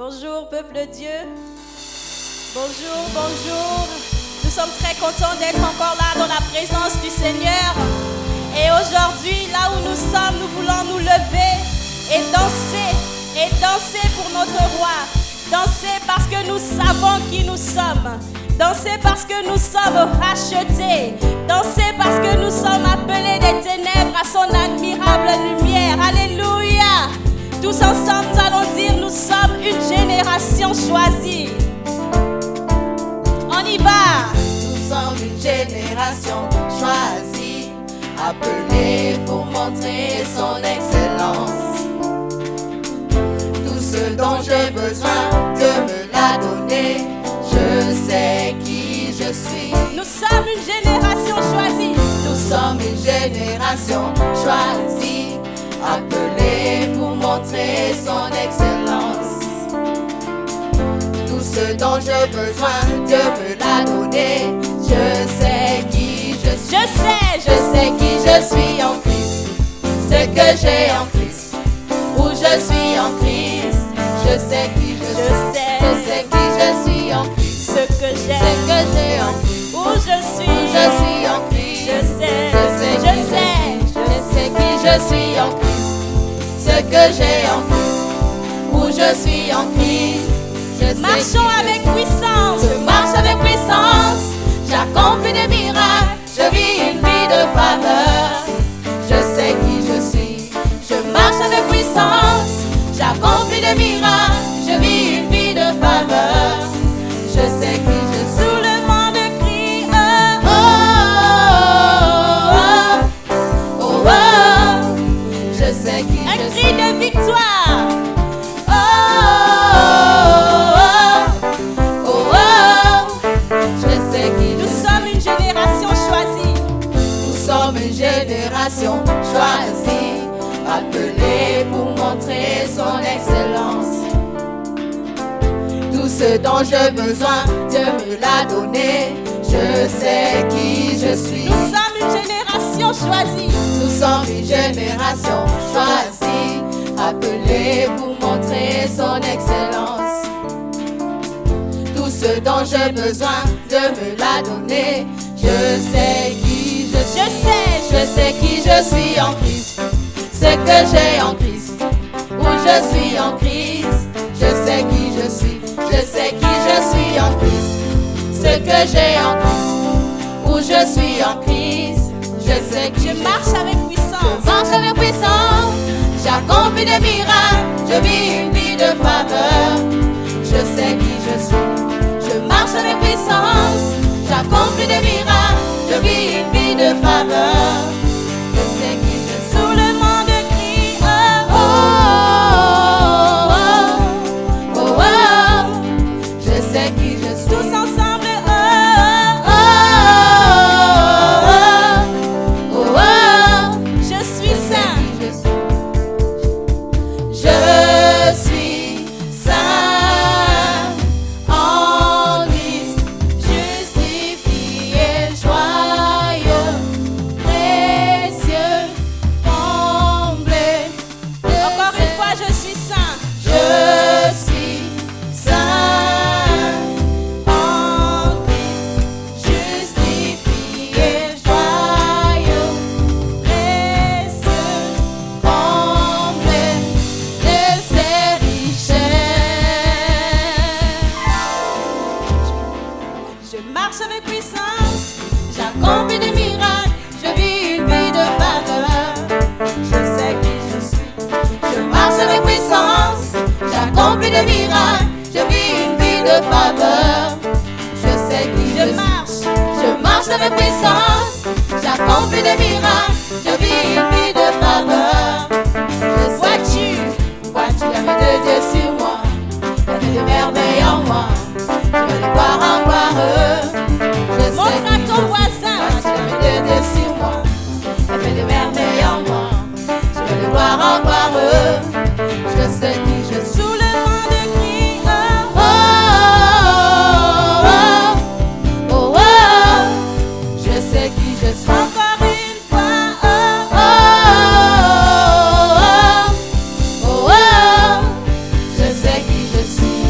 Bonjour, peuple de Dieu. Bonjour, bonjour. Nous sommes très contents d'être encore là dans la présence du Seigneur. Et aujourd'hui, là où nous sommes, nous voulons nous lever et danser pour notre roi. Danser parce que nous savons qui nous sommes. Danser parce que nous sommes rachetés. Danser parce que nous sommes appelés des ténèbres à son admirable lumière. Alléluia. Tous ensemble, nous allons dire, nous sommes une génération choisie. On y va. Nous sommes une génération choisie, appelée pour montrer son excellence. Tout ce dont j'ai besoin, Dieu me l'a donné. Je sais qui je suis. Nous sommes une génération choisie. Nous sommes une génération choisie, appelée pour montrer son excellence. Tout ce dont j'ai besoin, Dieu me l'a donné. Je sais qui je suis. Je sais qui je suis en Christ. Ce que j'ai en Christ. Où je suis en Christ. Je sais qui je suis. Je sais qui je suis en Christ. ce que j'ai en Christ. Où je suis en Christ. Je sais qui je suis en Christ. Ce que j'ai en Christ. Où je suis en Christ. Marchons avec puissance. Je marche avec puissance. J'accomplis des miracles. Je vis une vie de faveur. Je sais qui je suis. Je marche avec puissance. J'accomplis des miracles. Je vis une vie de faveur. Je sais qui je suis. Tout le monde crie Oh, oh, oh, oh, oh. Je sais qui un je cri suis. de victoire. Oh, oh, oh, oh. Je sais qui je Nous suis. sommes une génération choisie. Nous sommes une génération choisie, appelée pour montrer son excellence. Tout ce dont j'ai besoin, Dieu me l'a donné. Je sais qui je suis. Nous sommes une génération choisie. Nous sommes une génération choisie, appelée pour montrer son excellence. Tout ce dont j'ai besoin, Dieu me l'a donné. Je sais qui je suis. Je sais qui je suis en Christ. Ce que j'ai en Christ. Où je suis en Christ. Je sais qui je suis. Je sais qui je suis en Christ. Ce que j'ai en Christ. Où je suis en Christ. Je sais qui Je marche avec puissance. Je marche avec puissance. J'accomplis des miracles. Je vis une vie de faveur. Je sais qui je suis. Je marche avec puissance. J'accomplis des miracles. Je vis une vie de faveur. Je sais qui je suis. Tout le monde crie Oh, oh, oh, oh, oh. Je sais qui je suis. tous ensemble. Oh, oh, oh, oh. Je suis saint. Je suis saint en Christ, justifié, joyeux, précieux, comblé. Encore une fois, je suis saint. Je suis saint en Christ, justifié, joyeux, précieux, comblé de ses richesses. Je marche avec puissance. J'accomplis des miracles, je vis une vie de faveur. Je sais qui je suis. Je marche avec puissance. J'accomplis des miracles, je vis une vie de faveur. Je sais qui je suis. Je marche avec puissance. J'accomplis des miracles, je vis une vie de faveur. Je sais vois-tu la main de Dieu sur moi. La vie de merveille en moi. Je veux de gloire en gloire. Je sais Montre à qui ton je suis. voisin. Vois-tu la main de Dieu sur moi. La vie de merveille en moi. Je veux de gloire en gloire. Je sais qui je suis. Tout le monde crie Oh, oh, oh, oh, oh. Je sais qui je suis. encore une fois. Oh, oh, oh, oh, oh. Je sais qui je suis.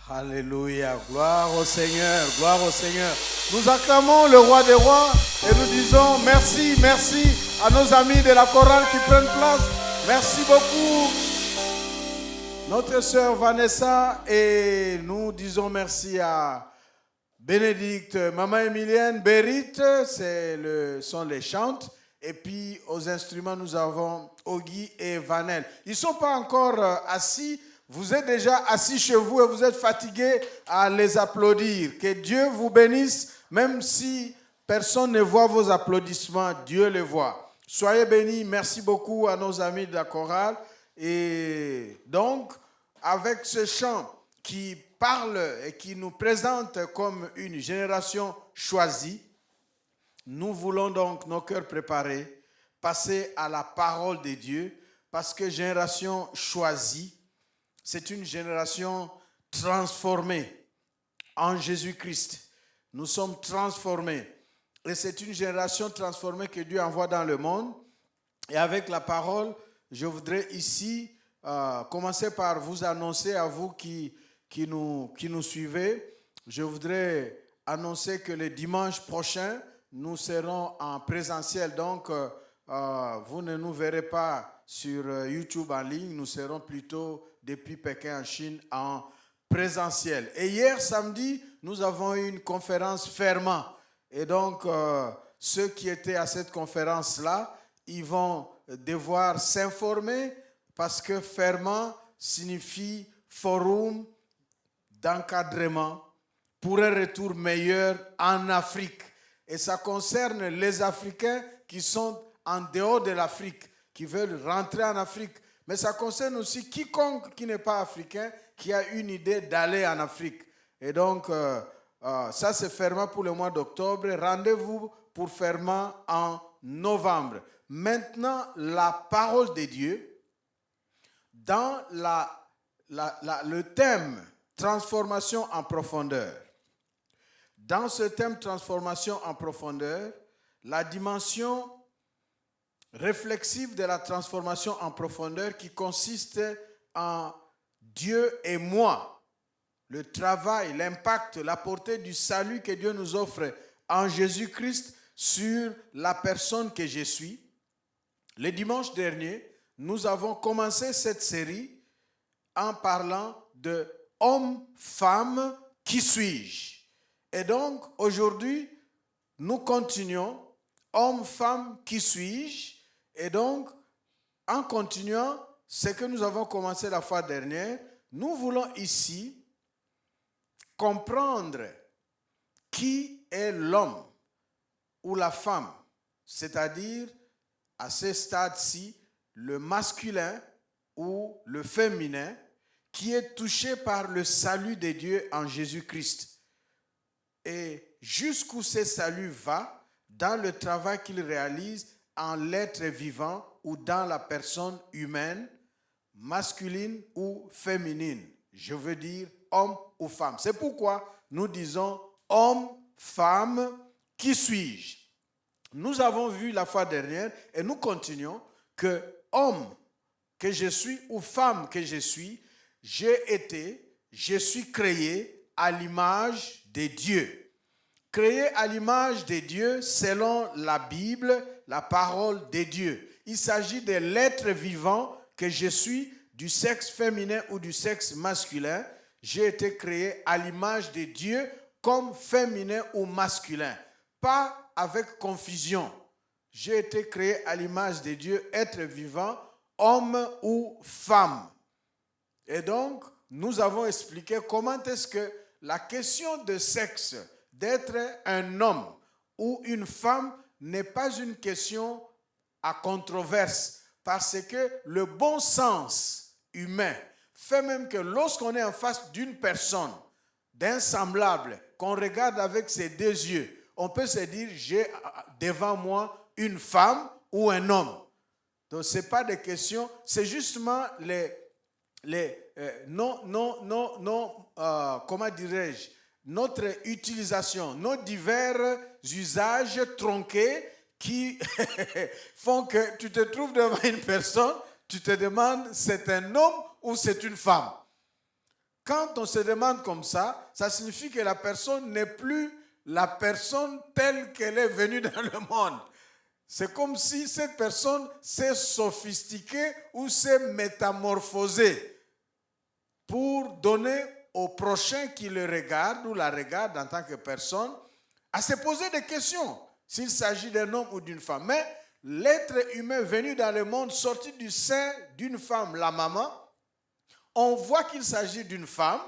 Alléluia, gloire au Seigneur, gloire au Seigneur. Nous acclamons le roi des rois et nous disons merci, merci à nos amis de la chorale qui prennent place. Merci beaucoup, notre sœur Vanessa, et nous disons merci à Bénédicte, Maman Emilienne, Bérit, sont les chantes. Et puis aux instruments, nous avons Ogi et Vanel. Ils ne sont pas encore assis. Vous êtes déjà assis chez vous et vous êtes fatigués à les applaudir. Que Dieu vous bénisse, même si personne ne voit vos applaudissements, Dieu les voit. Soyez bénis. Merci beaucoup à nos amis de la chorale. Et donc, avec ce chant qui parle et qui nous présente comme une génération choisie, nous voulons donc nos cœurs préparés, passer à la parole de Dieu, parce que génération choisie, c'est une génération transformée en Jésus-Christ. Nous sommes transformés. Et c'est une génération transformée que Dieu envoie dans le monde. Et avec la parole, je voudrais ici commencer par vous annoncer à vous qui nous suivez. Je voudrais annoncer que le dimanche prochain, nous serons en présentiel, donc vous ne nous verrez pas sur YouTube en ligne, nous serons plutôt depuis Pékin en Chine en présentiel. Et hier samedi, nous avons eu une conférence Ferment. Et donc, ceux qui étaient à cette conférence-là, ils vont devoir s'informer parce que Ferment signifie forum d'encadrement pour un retour meilleur en Afrique. Et ça concerne les Africains qui sont en dehors de l'Afrique, qui veulent rentrer en Afrique. Mais ça concerne aussi quiconque qui n'est pas africain, qui a une idée d'aller en Afrique. Et donc, ça c'est Ferment pour le mois d'octobre. Rendez-vous pour Ferment en novembre. Maintenant, la parole de Dieu, dans le thème transformation en profondeur. Dans ce thème transformation en profondeur, la dimension réflexive de la transformation en profondeur qui consiste en Dieu et moi, le travail, l'impact, la portée du salut que Dieu nous offre en Jésus-Christ sur la personne que je suis. Le dimanche dernier, nous avons commencé cette série en parlant de homme, femme, qui suis-je? Et donc, aujourd'hui, nous continuons, homme, femme, qui suis-je? Et donc, en continuant ce que nous avons commencé la fois dernière, nous voulons ici comprendre qui est l'homme ou la femme, c'est-à-dire, à ce stade-ci, le masculin ou le féminin qui est touché par le salut de Dieu en Jésus-Christ. Et jusqu'où ce salut va dans le travail qu'il réalise en l'être vivant ou dans la personne humaine, masculine ou féminine. Je veux dire homme ou femme. C'est pourquoi nous disons homme, femme, qui suis-je? Nous avons vu la fois dernière et nous continuons que homme que je suis ou femme que je suis, je suis créé à l'image de Dieu. Créé à l'image de Dieu selon la Bible, la parole de Dieu. Il s'agit de l'être vivant que je suis, du sexe féminin ou du sexe masculin. J'ai été créé à l'image de Dieu comme féminin ou masculin. Pas avec confusion. J'ai été créé à l'image de Dieu, être vivant, homme ou femme. Et donc, nous avons expliqué comment est-ce que la question de sexe, d'être un homme ou une femme, n'est pas une question à controverse, parce que le bon sens humain fait même que lorsqu'on est en face d'une personne, d'un semblable, qu'on regarde avec ses deux yeux, on peut se dire, j'ai devant moi une femme ou un homme. Donc, ce n'est pas des questions, c'est justement comment dirais-je, notre utilisation, nos divers usages tronqués qui font que tu te trouves devant une personne, tu te demandes c'est un homme ou c'est une femme. quand on se demande comme ça signifie que la personne n'est plus la personne telle qu'elle est venue dans le monde. C'est comme si cette personne s'est sophistiquée ou s'est métamorphosée pour donner au prochain qui le regarde ou la regarde en tant que personne à se poser des questions, s'il s'agit d'un homme ou d'une femme. Mais l'être humain venu dans le monde, sorti du sein d'une femme, la maman, on voit qu'il s'agit d'une femme,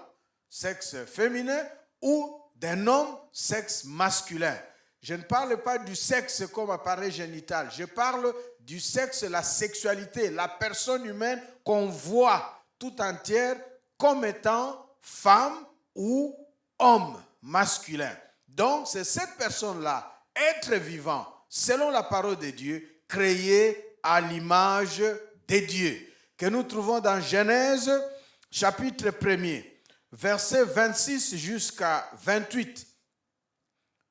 sexe féminin, ou d'un homme, sexe masculin. Je ne parle pas du sexe comme appareil génital, je parle du sexe, la sexualité, la personne humaine qu'on voit tout entière comme étant femme ou homme masculin. Donc, c'est cette personne-là, être vivant, selon la parole de Dieu, créé à l'image de Dieu, que nous trouvons dans Genèse, chapitre 1er, versets 26 jusqu'à 28,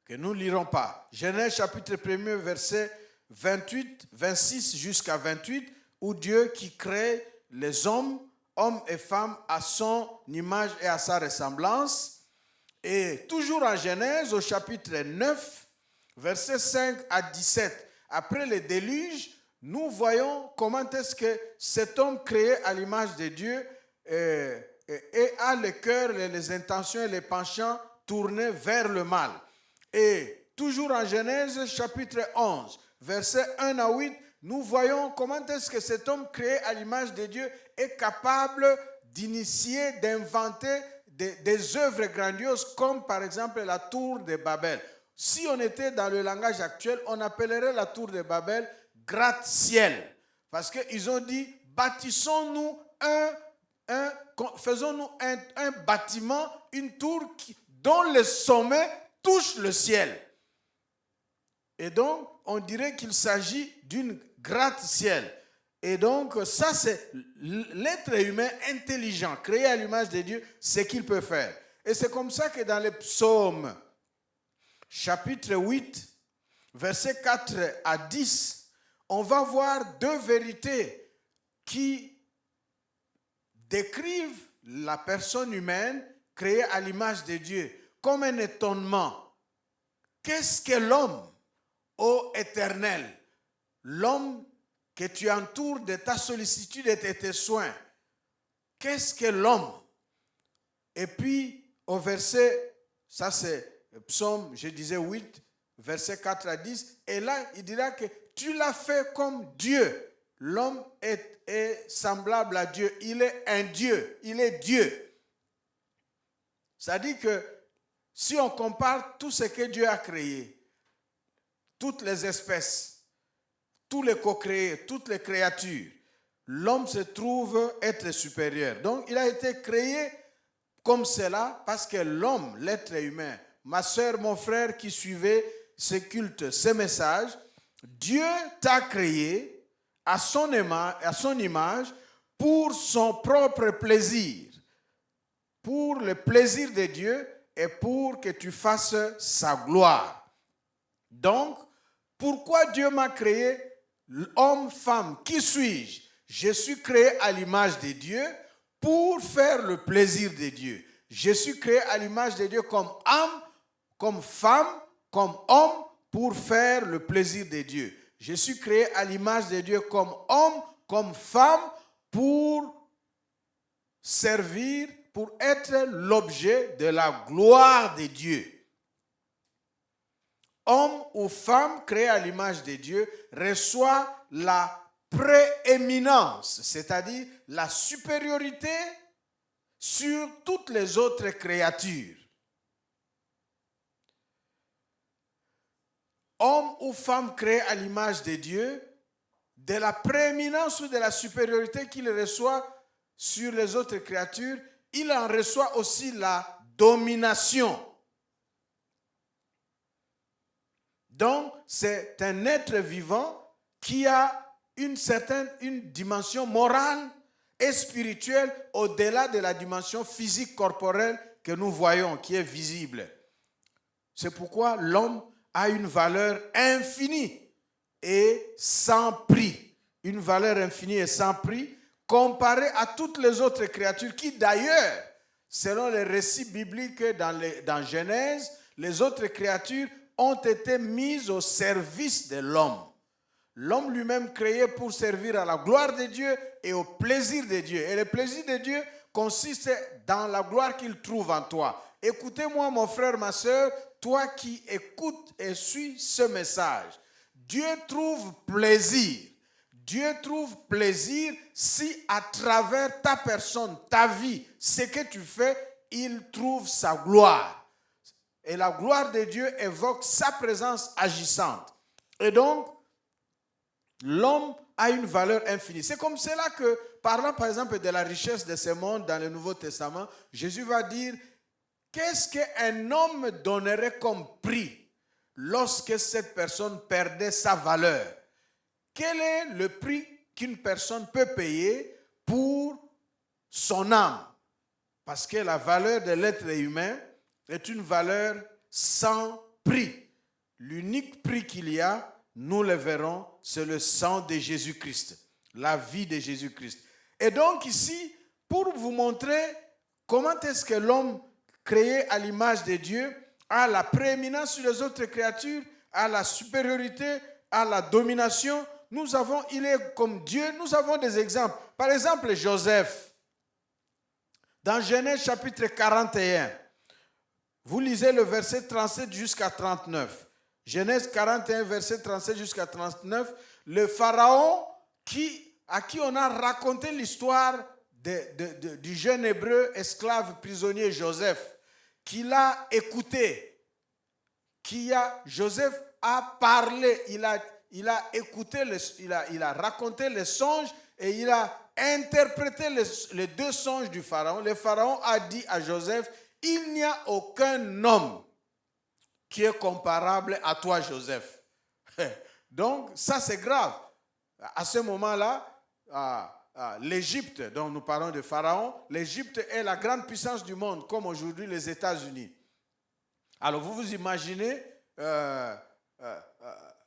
que nous ne lirons pas. Genèse, chapitre 1er, versets 28, 26 jusqu'à 28, où Dieu qui crée les hommes et femmes à son image et à sa ressemblance. Et toujours en Genèse, au chapitre 9, versets 5 à 17, après le déluge, nous voyons comment est-ce que cet homme créé à l'image de Dieu et a le cœur, les intentions et les penchants tournés vers le mal. Et toujours en Genèse, chapitre 11, versets 1 à 8, nous voyons comment est-ce que cet homme créé à l'image de Dieu est capable d'initier, d'inventer des œuvres grandioses comme par exemple la tour de Babel. Si on était dans le langage actuel, on appellerait la tour de Babel gratte-ciel. Parce qu'ils ont dit, bâtissons-nous faisons-nous un bâtiment, une tour dont le sommet touche le ciel. Et donc, on dirait qu'il s'agit d'une gratte-ciel. Et donc, ça, c'est l'être humain intelligent, créé à l'image de Dieu, ce qu'il peut faire. Et c'est comme ça que dans les psaumes, chapitre 8, versets 4 à 10, on va voir deux vérités qui décrivent la personne humaine créée à l'image de Dieu comme un étonnement. Qu'est-ce que l'homme, ô Éternel? L'homme que tu entoures de ta sollicitude et de tes soins. Qu'est-ce que l'homme? Et puis, au verset, ça c'est psaume, je disais 8, verset 4 à 10, et là, il dira que tu l'as fait comme Dieu. L'homme est semblable à Dieu. Il est un Dieu. Il est Dieu. Ça dit que si on compare tout ce que Dieu a créé, toutes les espèces, tous les co-créés, toutes les créatures, l'homme se trouve être supérieur. Donc, il a été créé comme cela parce que l'homme, l'être humain, ma soeur, mon frère qui suivait ce culte, ce message, Dieu t'a créé à son image pour son propre plaisir, pour le plaisir de Dieu et pour que tu fasses sa gloire. Donc, pourquoi Dieu m'a créé homme, femme? Qui suis-je? Je suis créé à l'image de Dieu pour faire le plaisir de Dieu. Je suis créé à l'image de Dieu comme âme, comme femme, comme homme pour faire le plaisir de Dieu. Je suis créé à l'image de Dieu comme homme, comme femme pour servir, pour être l'objet de la gloire de Dieu. Homme ou femme créé à l'image de Dieu reçoit la prééminence, c'est-à-dire la supériorité sur toutes les autres créatures. Homme ou femme créé à l'image de Dieu, de la prééminence ou de la supériorité qu'il reçoit sur les autres créatures, il en reçoit aussi la domination. Donc, c'est un être vivant qui a une dimension morale et spirituelle au-delà de la dimension physique corporelle que nous voyons, qui est visible. C'est pourquoi l'homme a une valeur infinie et sans prix. Une valeur infinie et sans prix comparée à toutes les autres créatures qui d'ailleurs selon les récits bibliques dans Genèse, les autres créatures ont été mises au service de l'homme. L'homme lui-même créé pour servir à la gloire de Dieu et au plaisir de Dieu. Et le plaisir de Dieu consiste dans la gloire qu'il trouve en toi. Écoutez-moi, mon frère, ma soeur, toi qui écoutes et suis ce message. Dieu trouve plaisir. Dieu trouve plaisir si à travers ta personne, ta vie, ce que tu fais, il trouve sa gloire. Et la gloire de Dieu évoque sa présence agissante. Et donc, l'homme a une valeur infinie. C'est comme cela que, parlant par exemple de la richesse de ce monde dans le Nouveau Testament, Jésus va dire, qu'est-ce qu'un homme donnerait comme prix lorsque cette personne perdait sa valeur? Quel est le prix qu'une personne peut payer pour son âme? Parce que la valeur de l'être humain est une valeur sans prix. L'unique prix qu'il y a, nous le verrons, c'est le sang de Jésus-Christ, la vie de Jésus-Christ. Et donc ici, pour vous montrer comment est-ce que l'homme créé à l'image de Dieu a la prééminence sur les autres créatures, a la supériorité, a la domination, il est comme Dieu, nous avons des exemples. Par exemple, Joseph, dans Genèse chapitre 41, vous lisez le verset 37 jusqu'à 39. Genèse 41, verset 37 jusqu'à 39, le pharaon à qui on a raconté l'histoire du jeune hébreu esclave prisonnier Joseph, qui l'a écouté, Joseph a parlé, il a écouté, il a raconté les songes et il a interprété les deux songes du pharaon. Le pharaon a dit à Joseph, il n'y a aucun homme qui est comparable à toi, Joseph. Donc, ça c'est grave. À ce moment-là, l'Égypte, dont nous parlons de Pharaon, l'Égypte est la grande puissance du monde, comme aujourd'hui les États-Unis. Alors, vous vous imaginez,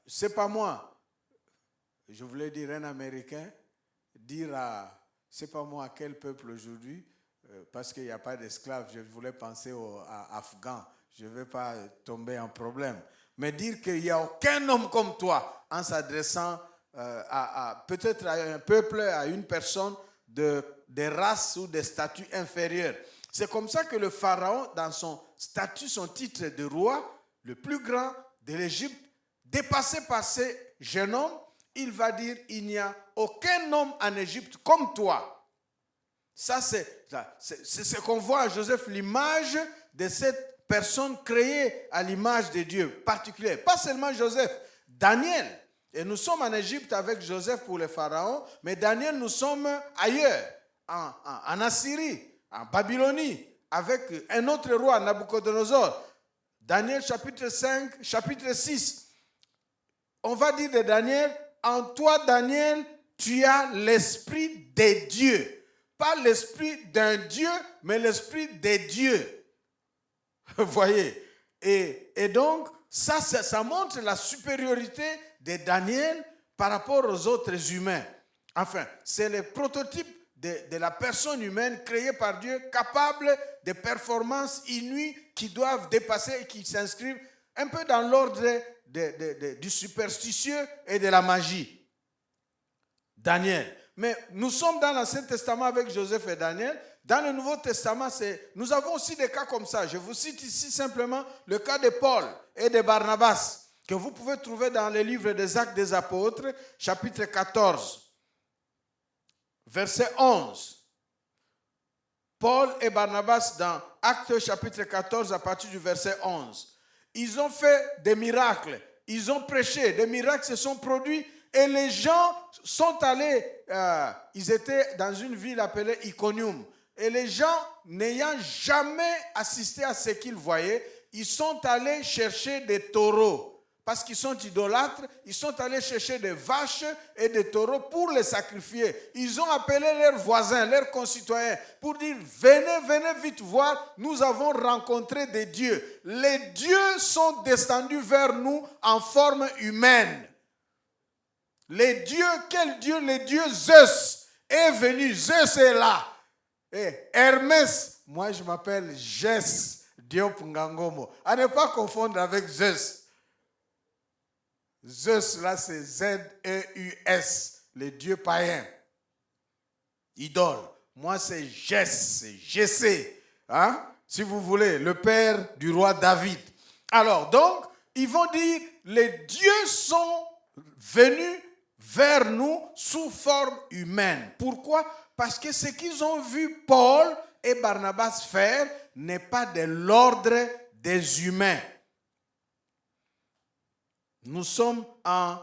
c'est pas moi, je voulais dire un Américain, dire c'est pas moi à quel peuple aujourd'hui, parce qu'il n'y a pas d'esclaves, je voulais penser aux Afghans. Je ne vais pas tomber en problème. Mais dire qu'il n'y a aucun homme comme toi en s'adressant peut-être à un peuple, à une personne de race ou de statut inférieur. C'est comme ça que le pharaon, dans son statut, son titre de roi, le plus grand de l'Égypte, dépassé par ces jeunes hommes, il va dire, il n'y a aucun homme en Égypte comme toi. Ça, c'est ce qu'on voit à Joseph, l'image de cette personne créée à l'image de Dieu, particulière. Pas seulement Joseph, Daniel. Et nous sommes en Égypte avec Joseph pour le pharaon, mais Daniel, nous sommes ailleurs, en Assyrie, en Babylonie, avec un autre roi, Nabucodonosor. Daniel chapitre 5, chapitre 6. On va dire de Daniel, en toi Daniel, tu as l'esprit des dieux. Pas l'esprit d'un Dieu, mais l'esprit des dieux. Vous voyez, et donc, ça montre la supériorité de Daniel par rapport aux autres humains. Enfin, c'est le prototype de la personne humaine créée par Dieu, capable de performances inouïes qui doivent dépasser et qui s'inscrivent un peu dans l'ordre du superstitieux et de la magie. Daniel. Mais nous sommes dans l'Ancien Testament avec Joseph et Daniel. Dans le Nouveau Testament, nous avons aussi des cas comme ça. Je vous cite ici simplement le cas de Paul et de Barnabas, que vous pouvez trouver dans le livre des Actes des Apôtres, chapitre 14, verset 11. Paul et Barnabas dans Actes chapitre 14, à partir du verset 11. Ils ont fait des miracles, ils ont prêché, des miracles se sont produits et les gens sont allés, ils étaient dans une ville appelée Iconium. Et les gens, n'ayant jamais assisté à ce qu'ils voyaient, ils sont allés chercher des taureaux. Parce qu'ils sont idolâtres, ils sont allés chercher des vaches et des taureaux pour les sacrifier. Ils ont appelé leurs voisins, leurs concitoyens, pour dire, venez vite voir, nous avons rencontré des dieux. Les dieux sont descendus vers nous en forme humaine. Les dieux, quel dieu? Les dieux Zeus est venu, Zeus est là. Et Hermès, moi je m'appelle Jess Diop Ngangomo. À ne pas confondre avec Zeus. Zeus, là, c'est Z-E-U-S, les dieux païens. Idole. Moi, c'est Jess, c'est Jessé. Hein? Si vous voulez, le père du roi David. Alors, donc, ils vont dire, les dieux sont venus vers nous sous forme humaine. Pourquoi? Parce que ce qu'ils ont vu Paul et Barnabas faire n'est pas de l'ordre des humains. Nous sommes en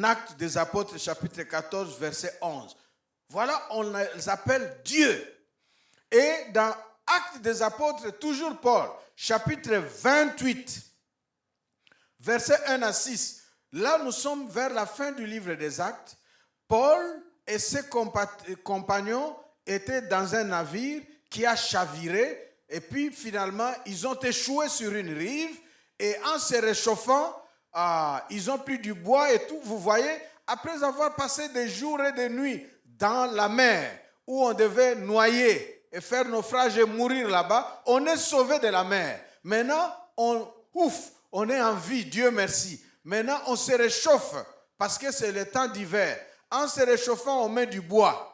Actes des Apôtres, chapitre 14, verset 11. Voilà, on les appelle Dieu. Et dans Actes des Apôtres, toujours Paul, chapitre 28, verset 1 à 6. Là, nous sommes vers la fin du livre des Actes. Paul et ses compagnons étaient dans un navire qui a chaviré. Et puis, finalement, ils ont échoué sur une rive. Et en se réchauffant, ils ont pris du bois et tout. Vous voyez, après avoir passé des jours et des nuits dans la mer, où on devait noyer et faire naufrage et mourir là-bas, on est sauvé de la mer. Maintenant, on est en vie, Dieu merci. Maintenant, on se réchauffe parce que c'est le temps d'hiver. En se réchauffant, on met du bois.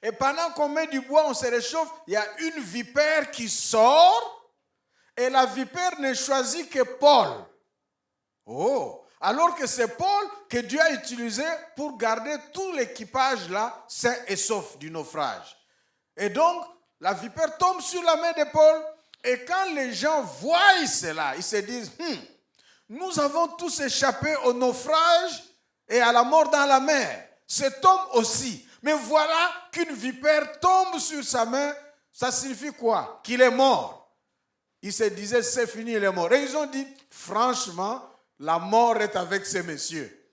Et pendant qu'on met du bois, on se réchauffe, il y a une vipère qui sort et la vipère ne choisit que Paul. Oh! Alors que c'est Paul que Dieu a utilisé pour garder tout l'équipage là sain et sauf du naufrage. Et donc, la vipère tombe sur la main de Paul. Et quand les gens voient cela, ils se disent, nous avons tous échappé au naufrage et à la mort dans la mer. Cet homme aussi. Mais voilà qu'une vipère tombe sur sa main. Ça signifie quoi? Qu'il est mort. Ils se disaient, c'est fini, il est mort. Et ils ont dit, franchement, la mort est avec ces messieurs.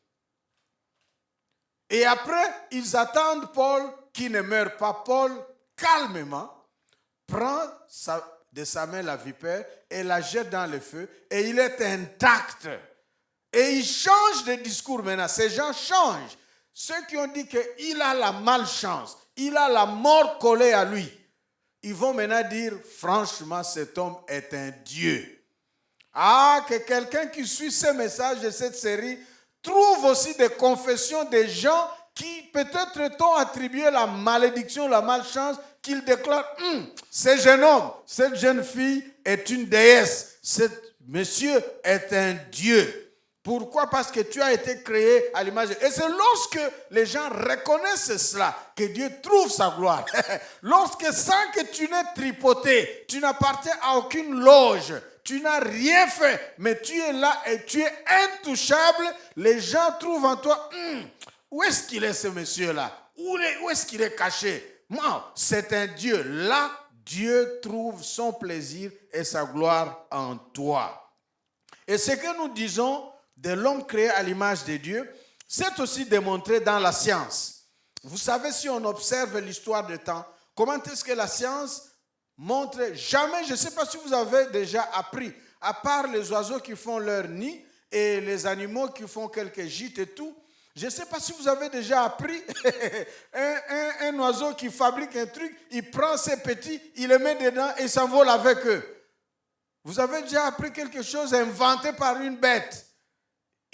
Et après, ils attendent Paul qui ne meurt pas. Paul, calmement, prend de sa main la vipère et la jette dans le feu et il est intact. Et il change de discours maintenant. Ces gens changent. Ceux qui ont dit qu'il a la malchance, il a la mort collée à lui, ils vont maintenant dire, franchement, cet homme est un Dieu. Ah, que quelqu'un qui suit ce message de cette série trouve aussi des confessions des gens qui peut-être t'ont attribué la malédiction, la malchance, qu'ils déclarent, ce jeune homme, cette jeune fille est une déesse, ce monsieur est un Dieu. Pourquoi? Parce que tu as été créé à l'image de Dieu. Et c'est lorsque les gens reconnaissent cela que Dieu trouve sa gloire. Lorsque sans que tu n'aies tripoté, tu n'appartiens à aucune loge, tu n'as rien fait, mais tu es là et tu es intouchable, les gens trouvent en toi, où est-ce qu'il est ce monsieur-là? Où est-ce qu'il est caché? Moi, c'est un Dieu. Là, Dieu trouve son plaisir et sa gloire en toi. Et ce que nous disons de l'homme créé à l'image de Dieu, c'est aussi démontré dans la science. Vous savez, si on observe l'histoire du temps, comment est-ce que la science montre jamais, je ne sais pas si vous avez déjà appris, à part les oiseaux qui font leur nid et les animaux qui font quelques gîtes et tout, je ne sais pas si vous avez déjà appris un oiseau qui fabrique un truc, il prend ses petits, il les met dedans et il s'envole avec eux. Vous avez déjà appris quelque chose inventé par une bête.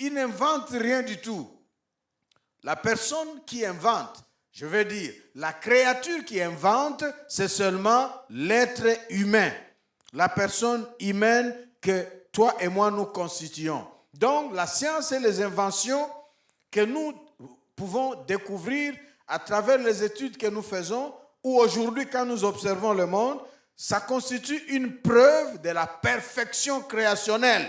Il n'invente rien du tout. La personne qui invente, je veux dire, la créature qui invente, c'est seulement l'être humain. La personne humaine que toi et moi nous constituons. Donc, la science et les inventions que nous pouvons découvrir à travers les études que nous faisons, ou aujourd'hui quand nous observons le monde, ça constitue une preuve de la perfection créationnelle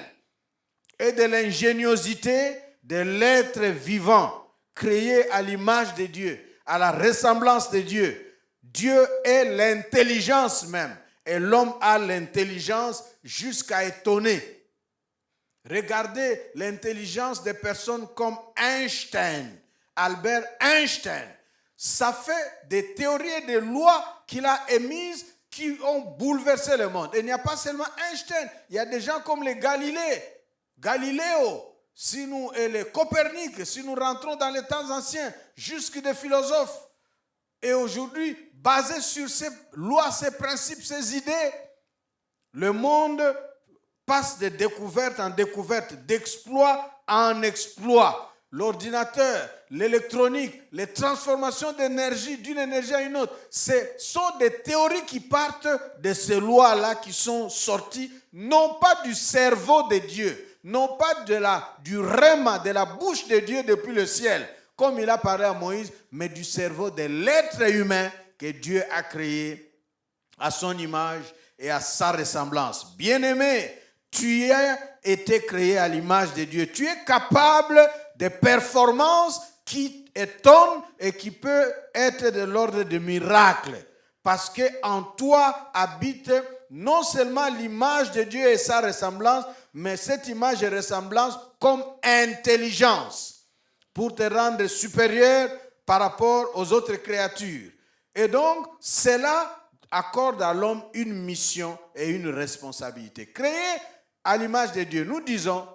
et de l'ingéniosité de l'être vivant, créé à l'image de Dieu, à la ressemblance de Dieu. Dieu est l'intelligence même, et l'homme a l'intelligence jusqu'à étonner. Regardez l'intelligence des personnes comme Einstein, Albert Einstein. Ça fait des théories et des lois qu'il a émises qui ont bouleversé le monde. Et il n'y a pas seulement Einstein, il y a des gens comme les Galiléo, et les Copernic, si nous rentrons dans les temps anciens, jusque des philosophes. Et aujourd'hui, basé sur ces lois, ces principes, ces idées, le monde passe de découverte en découverte, d'exploit en exploit. L'ordinateur, l'électronique, les transformations d'énergie d'une énergie à une autre, ce sont des théories qui partent de ces lois-là qui sont sorties, non pas du cerveau de Dieu, non pas du rhéma, de la bouche de Dieu depuis le ciel, comme il a parlé à Moïse, mais du cerveau de l'être humain que Dieu a créé à son image et à sa ressemblance. Bien-aimé, tu as été créé à l'image de Dieu. Tu es capable de performances qui étonnent et qui peuvent être de l'ordre de miracles. Parce qu'en toi habite non seulement l'image de Dieu et sa ressemblance, mais cette image et ressemblance comme intelligence pour te rendre supérieur par rapport aux autres créatures. Et donc, cela accorde à l'homme une mission et une responsabilité. Créé à l'image de Dieu, nous disons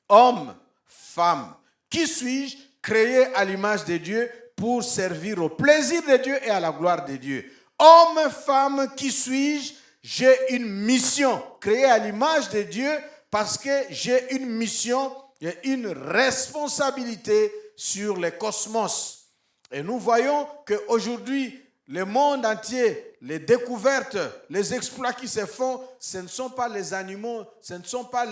homme, femme. Qui suis-je? Créé à l'image de Dieu pour servir au plaisir de Dieu et à la gloire de Dieu. Homme, femme, qui suis-je? J'ai une mission créée à l'image de Dieu parce que j'ai une mission et une responsabilité sur le cosmos. Et nous voyons qu'aujourd'hui, le monde entier, les découvertes, les exploits qui se font, ce ne sont pas les animaux, ce ne sont pas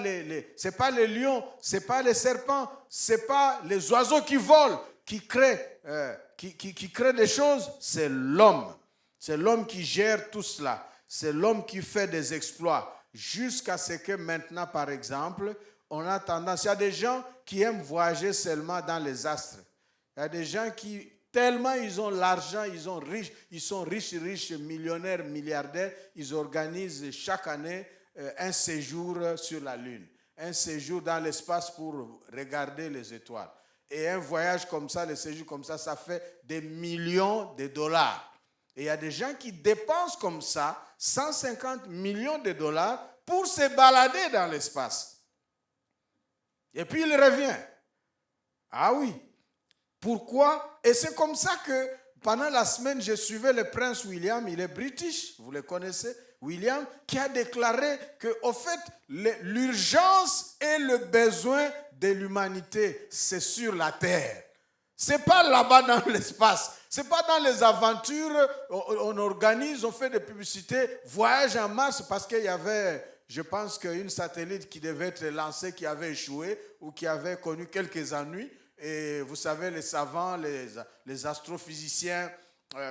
c'est pas les lions, ce n'est pas les serpents, ce n'est pas les oiseaux qui volent, qui créent des choses, c'est l'homme. C'est l'homme qui gère tout cela. C'est l'homme qui fait des exploits. Jusqu'à ce que maintenant, par exemple, on a tendance, il y a des gens qui aiment voyager seulement dans les astres. Il y a des gens qui, tellement ils ont l'argent, ils sont riches, millionnaires, milliardaires, ils organisent chaque année un séjour sur la Lune, un séjour dans l'espace pour regarder les étoiles. Et un voyage comme ça, le séjour comme ça, ça fait des millions de dollars. Et il y a des gens qui dépensent comme ça 150 millions de dollars pour se balader dans l'espace. Et puis il revient. Ah oui. Pourquoi? Et c'est comme ça que pendant la semaine, je suivais le prince William, il est british, vous le connaissez, William, qui a déclaré qu'au fait, l'urgence et le besoin de l'humanité, c'est sur la terre. Ce n'est pas là-bas dans l'espace. Ce n'est pas dans les aventures, on organise, on fait des publicités, voyage en Mars, parce qu'il y avait, je pense qu'une satellite qui devait être lancée, qui avait échoué ou qui avait connu quelques ennuis. Et vous savez, les savants, les astrophysiciens,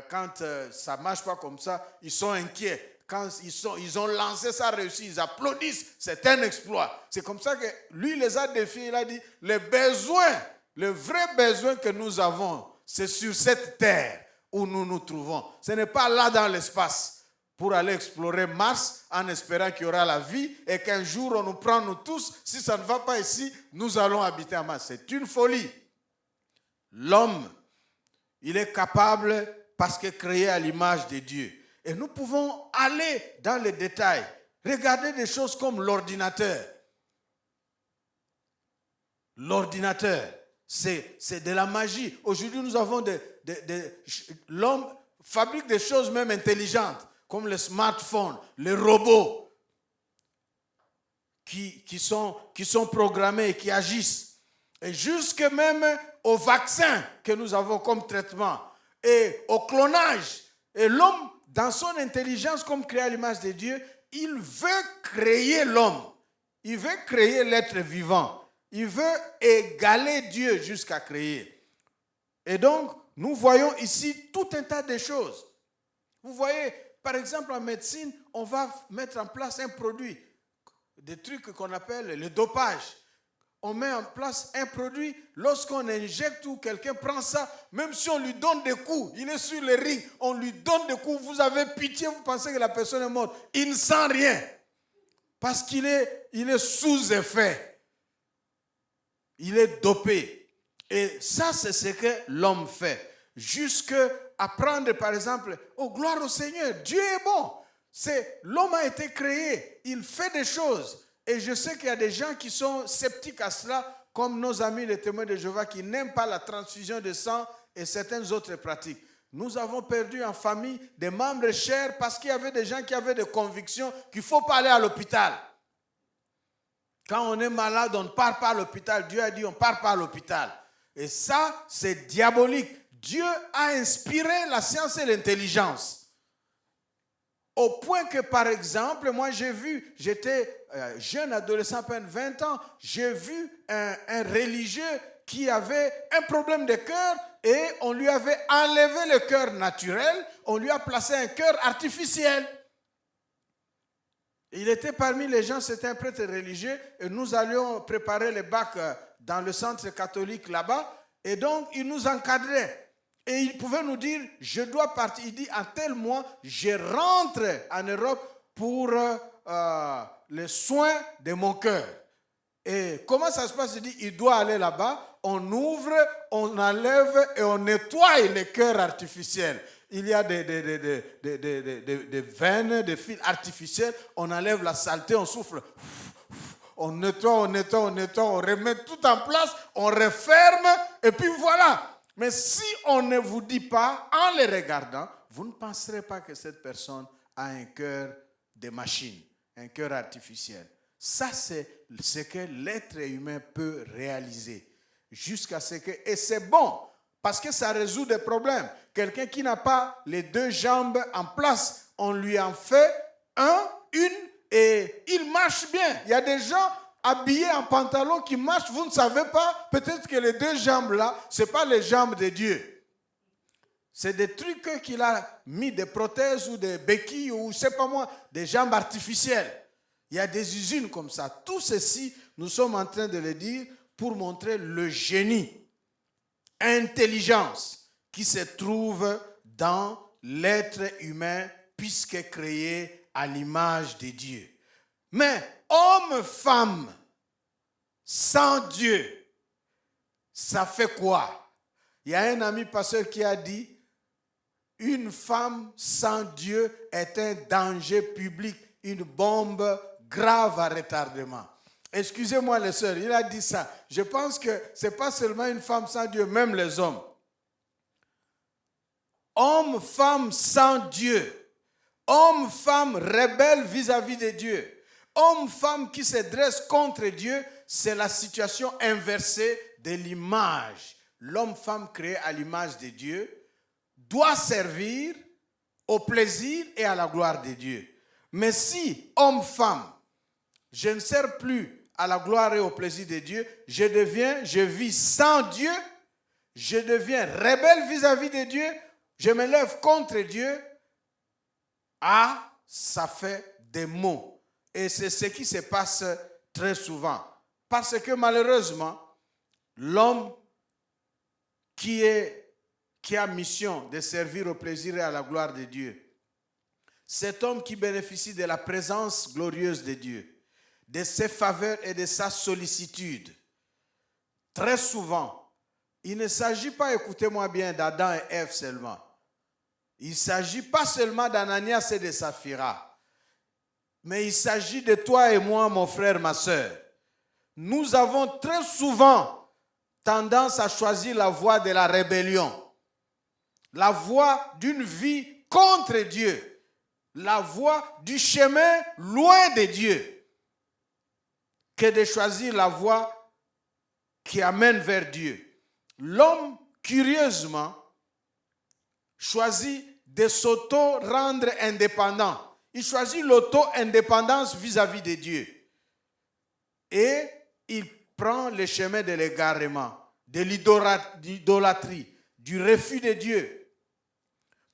quand ça ne marche pas comme ça, ils sont inquiets. Quand ils ont lancé, ça a réussi, ils applaudissent. C'est un exploit. C'est comme ça que lui, il les a défiés. Il a dit, le vrai besoin que nous avons, c'est sur cette terre où nous nous trouvons. Ce n'est pas là dans l'espace pour aller explorer Mars en espérant qu'il y aura la vie et qu'un jour on nous prend nous tous. Si ça ne va pas ici, nous allons habiter à Mars. C'est une folie. L'homme, il est capable parce qu'il est créé à l'image de Dieu. Et nous pouvons aller dans les détails. Regardez des choses comme l'ordinateur. L'ordinateur, c'est de la magie. Aujourd'hui, nous avons l'homme fabrique des choses même intelligentes, comme les smartphones, les robots, qui sont programmés et qui agissent. Et jusque même au vaccin que nous avons comme traitement, et au clonage. Et l'homme, dans son intelligence, comme créé à l'image de Dieu, il veut créer l'homme. Il veut créer l'être vivant. Il veut égaler Dieu jusqu'à créer. Et donc, nous voyons ici tout un tas de choses. Vous voyez, par exemple, en médecine, on va mettre en place un produit, des trucs qu'on appelle le dopage. On met en place un produit, lorsqu'on injecte ou quelqu'un prend ça, même si on lui donne des coups, il est sur le ring, on lui donne des coups, vous avez pitié, vous pensez que la personne est morte. Il ne sent rien, parce qu'il est sous effet. Il est dopé. Et ça, c'est ce que l'homme fait. Jusqu'à apprendre, par exemple, oh, gloire au Seigneur, Dieu est bon. L'homme a été créé, il fait des choses. Et je sais qu'il y a des gens qui sont sceptiques à cela, comme nos amis les témoins de Jéhovah, qui n'aiment pas la transfusion de sang et certaines autres pratiques. Nous avons perdu en famille des membres chers parce qu'il y avait des gens qui avaient des convictions qu'il ne faut pas aller à l'hôpital. Quand on est malade, on ne part pas à l'hôpital. Dieu a dit on ne part pas à l'hôpital. Et ça, c'est diabolique. Dieu a inspiré la science et l'intelligence. Au point que, par exemple, moi j'ai vu, j'étais jeune adolescent, à peine 20 ans, j'ai vu un religieux qui avait un problème de cœur et on lui avait enlevé le cœur naturel, on lui a placé un cœur artificiel. Il était parmi les gens, c'était un prêtre religieux et nous allions préparer les bacs dans le centre catholique là-bas et donc il nous encadrait. Et il pouvait nous dire, je dois partir. Il dit, en tel mois, je rentre en Europe pour les soins de mon cœur. Et comment ça se passe? Il dit, il doit aller là-bas, on ouvre, on enlève et on nettoie les cœurs artificiels. Il y a des veines, des fils artificiels, on enlève la saleté, on souffle. On nettoie, on remet tout en place, on referme et puis voilà. Mais si on ne vous dit pas, en les regardant, vous ne penserez pas que cette personne a un cœur de machine, un cœur artificiel. Ça, c'est ce que l'être humain peut réaliser. Jusqu'à ce que... Et c'est bon, parce que ça résout des problèmes. Quelqu'un qui n'a pas les deux jambes en place, on lui en fait une, et il marche bien. Il y a des gens habillés en pantalon qui marchent, vous ne savez pas, peut-être que les deux jambes là, ce n'est pas les jambes de Dieu. C'est des trucs qu'il a mis, des prothèses ou des béquilles ou je ne sais pas moi, des jambes artificielles. Il y a des usines comme ça. Tout ceci, nous sommes en train de le dire pour montrer le génie, intelligence qui se trouve dans l'être humain puisque créé à l'image de Dieu. Mais homme, femme, sans Dieu, ça fait quoi? Il y a un ami pasteur qui a dit, une femme sans Dieu est un danger public, une bombe grave à retardement. Excusez-moi les sœurs, il a dit ça. Je pense que ce n'est pas seulement une femme sans Dieu, même les hommes. Homme, femme sans Dieu. Homme, femme rebelle vis-à-vis de Dieu. Homme, femme qui se dresse contre Dieu, c'est la situation inversée de l'image. L'homme, femme créé à l'image de Dieu doit servir au plaisir et à la gloire de Dieu. Mais si, homme, femme, je ne sers plus à la gloire et au plaisir de Dieu, je vis sans Dieu, je deviens rebelle vis-à-vis de Dieu, je me lève contre Dieu, ça fait des maux. Et c'est ce qui se passe très souvent. Parce que malheureusement, l'homme qui a mission de servir au plaisir et à la gloire de Dieu, cet homme qui bénéficie de la présence glorieuse de Dieu, de ses faveurs et de sa sollicitude, très souvent, il ne s'agit pas, écoutez-moi bien, d'Adam et Ève seulement. Il ne s'agit pas seulement d'Ananias et de Saphira. Mais il s'agit de toi et moi, mon frère, ma soeur. Nous avons très souvent tendance à choisir la voie de la rébellion, la voie d'une vie contre Dieu, la voie du chemin loin de Dieu, que de choisir la voie qui amène vers Dieu. L'homme, curieusement, choisit de s'auto-rendre indépendant. Il choisit l'auto-indépendance vis-à-vis de Dieu. Et il prend le chemin de l'égarement, de l'idolâtrie, du refus de Dieu.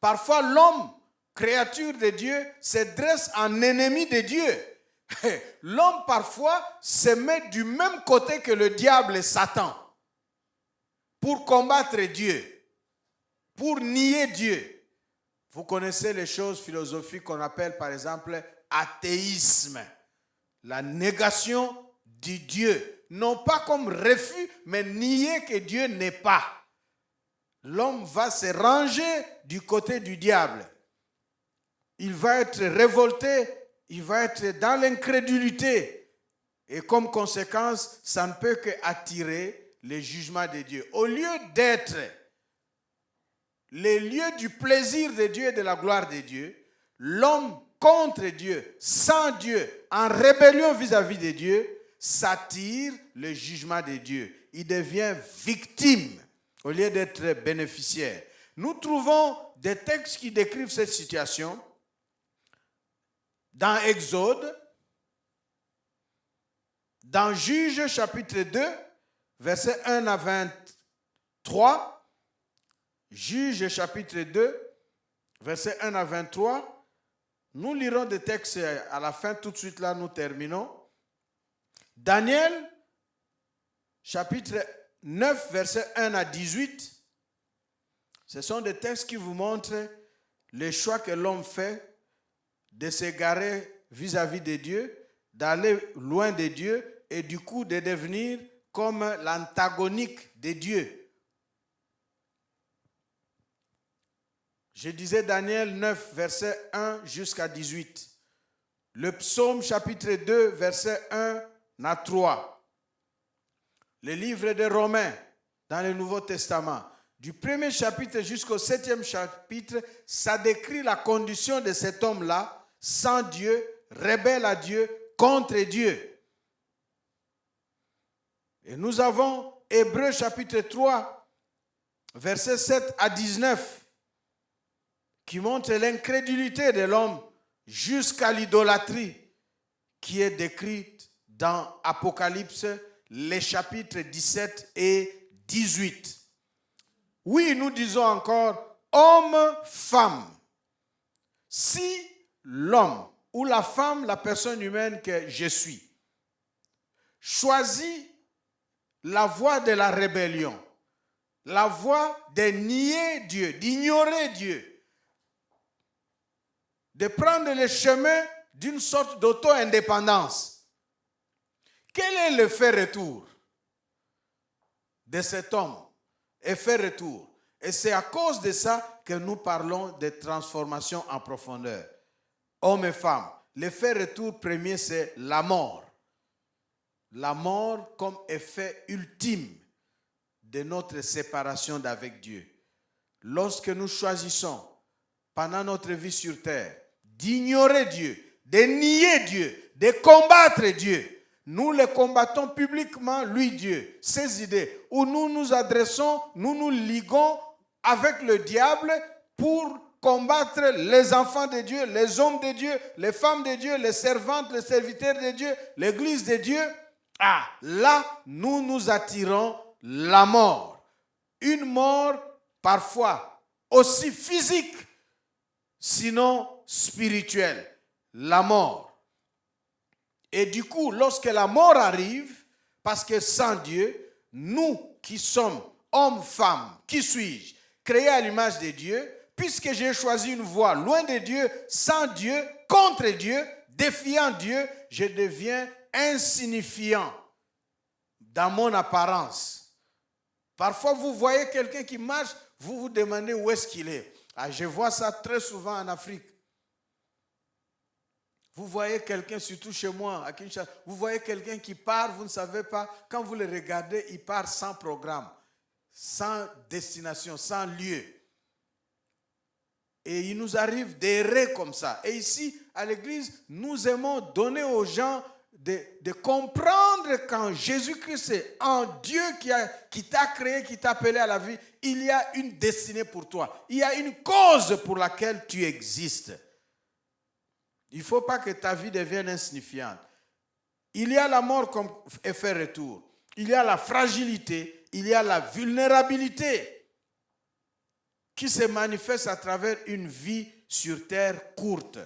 Parfois, l'homme, créature de Dieu, se dresse en ennemi de Dieu. L'homme, parfois, se met du même côté que le diable et Satan pour combattre Dieu, pour nier Dieu. Vous connaissez les choses philosophiques qu'on appelle par exemple athéisme. La négation du Dieu. Non pas comme refus, mais nier que Dieu n'est pas. L'homme va se ranger du côté du diable. Il va être révolté, il va être dans l'incrédulité. Et comme conséquence, ça ne peut qu'attirer le jugement de Dieu. Au lieu d'être les lieux du plaisir de Dieu et de la gloire de Dieu, l'homme contre Dieu, sans Dieu, en rébellion vis-à-vis de Dieu, s'attire le jugement de Dieu. Il devient victime au lieu d'être bénéficiaire. Nous trouvons des textes qui décrivent cette situation dans Exode, dans Juges chapitre 2, versets 1 à 23, Juges chapitre 2, versets 1 à 23, nous lirons des textes à la fin, tout de suite là nous terminons. Daniel chapitre 9, versets 1 à 18, ce sont des textes qui vous montrent le choix que l'homme fait de s'égarer vis-à-vis de Dieu, d'aller loin de Dieu et du coup de devenir comme l'antagonique de Dieu. Je disais Daniel 9, verset 1 jusqu'à 18. Le psaume chapitre 2, verset 1 à 3. Le livre des Romains dans le Nouveau Testament. Du premier chapitre jusqu'au 7e chapitre, ça décrit la condition de cet homme-là, sans Dieu, rebelle à Dieu, contre Dieu. Et nous avons Hébreux chapitre 3, versets 7 à 19, qui montre l'incrédulité de l'homme jusqu'à l'idolâtrie, qui est décrite dans Apocalypse, les chapitres 17 et 18. Oui, nous disons encore, homme, femme. Si l'homme ou la femme, la personne humaine que je suis, choisit la voie de la rébellion, la voie de nier Dieu, d'ignorer Dieu, de prendre le chemin d'une sorte d'auto-indépendance, quel est le fait retour de cet homme? Effet retour. Et c'est à cause de ça que nous parlons de transformation en profondeur. Hommes et femmes. L'effet retour premier, c'est la mort. La mort comme effet ultime de notre séparation d'avec Dieu. Lorsque nous choisissons, pendant notre vie sur terre, d'ignorer Dieu, de nier Dieu, de combattre Dieu, nous le combattons publiquement, lui Dieu, ses idées, où nous nous adressons, nous nous liguons avec le diable pour combattre les enfants de Dieu, les hommes de Dieu, les femmes de Dieu, les servantes, les serviteurs de Dieu, l'église de Dieu. Ah, là, nous nous attirons la mort. Une mort parfois aussi physique, sinon spirituelle. La mort. Et du coup, lorsque la mort arrive, parce que sans Dieu, nous qui sommes hommes, femmes, qui suis-je, créés à l'image de Dieu, puisque j'ai choisi une voie loin de Dieu, sans Dieu, contre Dieu, défiant Dieu, je deviens insignifiant dans mon apparence. Parfois, vous voyez quelqu'un qui marche, vous vous demandez où est-ce qu'il est. Ah, je vois ça très souvent en Afrique. Vous voyez quelqu'un, surtout chez moi, à Kinshasa, vous voyez quelqu'un qui part, vous ne savez pas, quand vous le regardez, il part sans programme, sans destination, sans lieu. Et il nous arrive d'errer comme ça. Et ici, à l'église, nous aimons donner aux gens de comprendre quand Jésus-Christ est un Dieu qui t'a créé, qui t'a appelé à la vie, il y a une destinée pour toi. Il y a une cause pour laquelle tu existes. Il ne faut pas que ta vie devienne insignifiante. Il y a la mort comme effet retour. Il y a la fragilité, il y a la vulnérabilité qui se manifeste à travers une vie sur terre courte.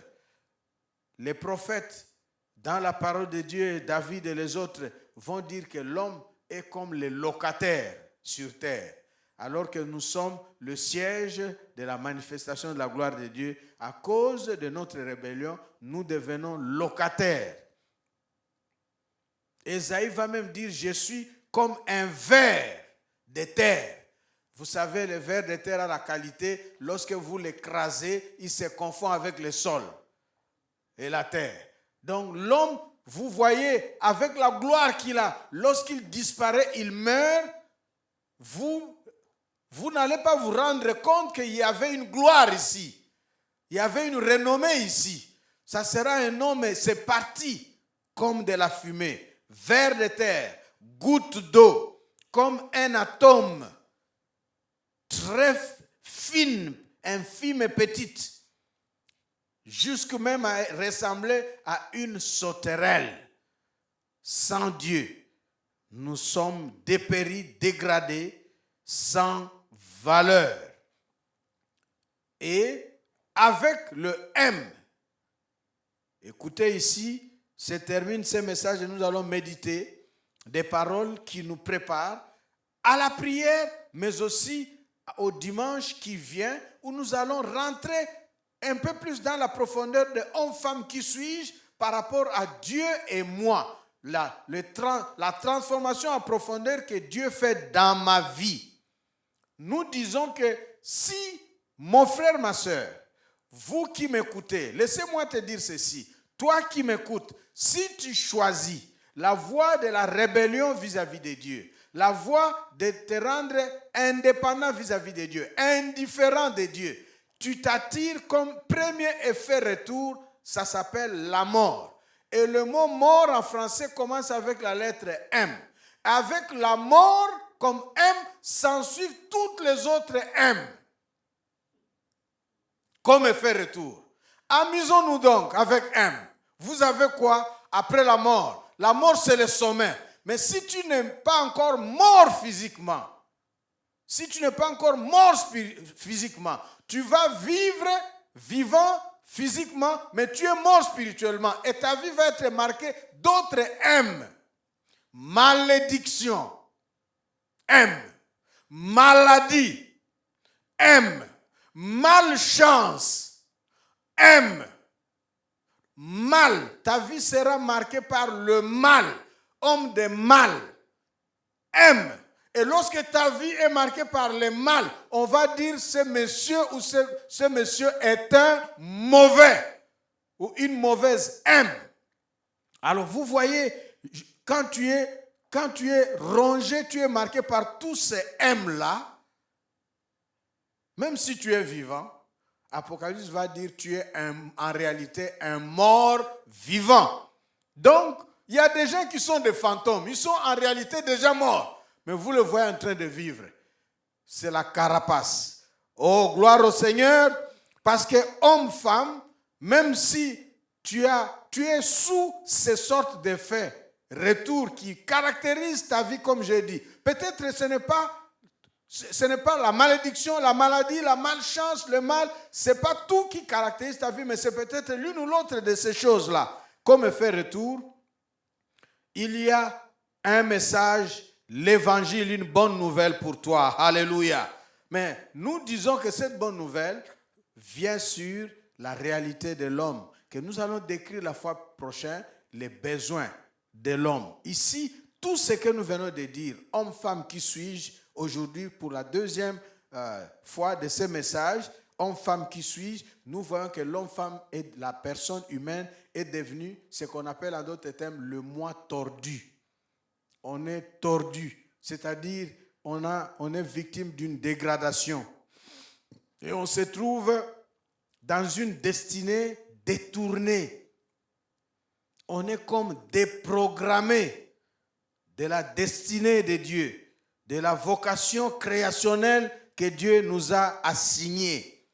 Les prophètes, dans la parole de Dieu, David et les autres, vont dire que l'homme est comme le locataire sur terre, alors que nous sommes le siège de la manifestation de la gloire de Dieu. À cause de notre rébellion, nous devenons locataires. Ésaïe va même dire, je suis comme un ver de terre. Vous savez, le ver de terre a la qualité, lorsque vous l'écrasez, il se confond avec le sol et la terre. Donc l'homme, vous voyez, avec la gloire qu'il a, lorsqu'il disparaît, il meurt, vous vous n'allez pas vous rendre compte qu'il y avait une gloire ici. Il y avait une renommée ici. Ça sera un nom, mais c'est parti comme de la fumée, vers de terre, goutte d'eau, comme un atome, très fine, infime et petite, jusque même à ressembler à une sauterelle. Sans Dieu, nous sommes dépéris, dégradés, sans valeur. Et avec le M, écoutez ici, se termine ce message et nous allons méditer des paroles qui nous préparent à la prière, mais aussi au dimanche qui vient, où nous allons rentrer un peu plus dans la profondeur de homme-femme qui suis-je par rapport à Dieu et moi. La transformation en profondeur que Dieu fait dans ma vie. Nous disons que si, mon frère, ma soeur, vous qui m'écoutez, laissez-moi te dire ceci. Toi qui m'écoutes, si tu choisis la voie de la rébellion vis-à-vis de Dieu, la voie de te rendre indépendant vis-à-vis de Dieu, indifférent de Dieu, tu t'attires comme premier effet retour, ça s'appelle la mort. Et le mot mort en français commence avec la lettre M. Avec la mort comme M, s'ensuivent toutes les autres M. Comme effet retour. Amusons-nous donc avec M. Vous avez quoi après la mort? La mort, c'est le sommet. Mais si tu n'es pas encore mort physiquement, si tu n'es pas encore mort physiquement, tu vas vivre vivant physiquement, mais tu es mort spirituellement. Et ta vie va être marquée d'autres M. Malédiction. M. Maladie. M. Malchance. M. Mal. Ta vie sera marquée par le mal. Homme de mal. M. Et lorsque ta vie est marquée par le mal, on va dire ce monsieur ou ce monsieur est un mauvais ou une mauvaise M. Alors vous voyez, quand tu es rongé, tu es marqué par tous ces M-là, même si tu es vivant, Apocalypse va dire tu es en réalité un mort vivant. Donc, il y a des gens qui sont des fantômes, ils sont en réalité déjà morts. Mais vous le voyez en train de vivre. C'est la carapace. Oh, gloire au Seigneur. Parce que homme, femme, même si tu es sous ces sortes d'effets, retours qui caractérisent ta vie comme j'ai dit. Peut-être ce n'est pas la malédiction, la maladie, la malchance, le mal. Ce n'est pas tout qui caractérise ta vie, mais c'est peut-être l'une ou l'autre de ces choses-là. Comme effet retour, il y a un message, l'évangile, une bonne nouvelle pour toi. Alléluia. Mais nous disons que cette bonne nouvelle vient sur la réalité de l'homme, que nous allons décrire la fois prochaine, les besoins de l'homme. Ici, tout ce que nous venons de dire, homme, femme, qui suis-je, aujourd'hui, pour la deuxième fois de ce message, homme, femme, qui suis-je, nous voyons que l'homme, femme et la personne humaine est devenue ce qu'on appelle en d'autres termes le moi tordu. On est tordu, c'est-à-dire on est victime d'une dégradation. Et on se trouve dans une destinée détournée. On est comme déprogrammé de la destinée de Dieu, de la vocation créationnelle que Dieu nous a assignée.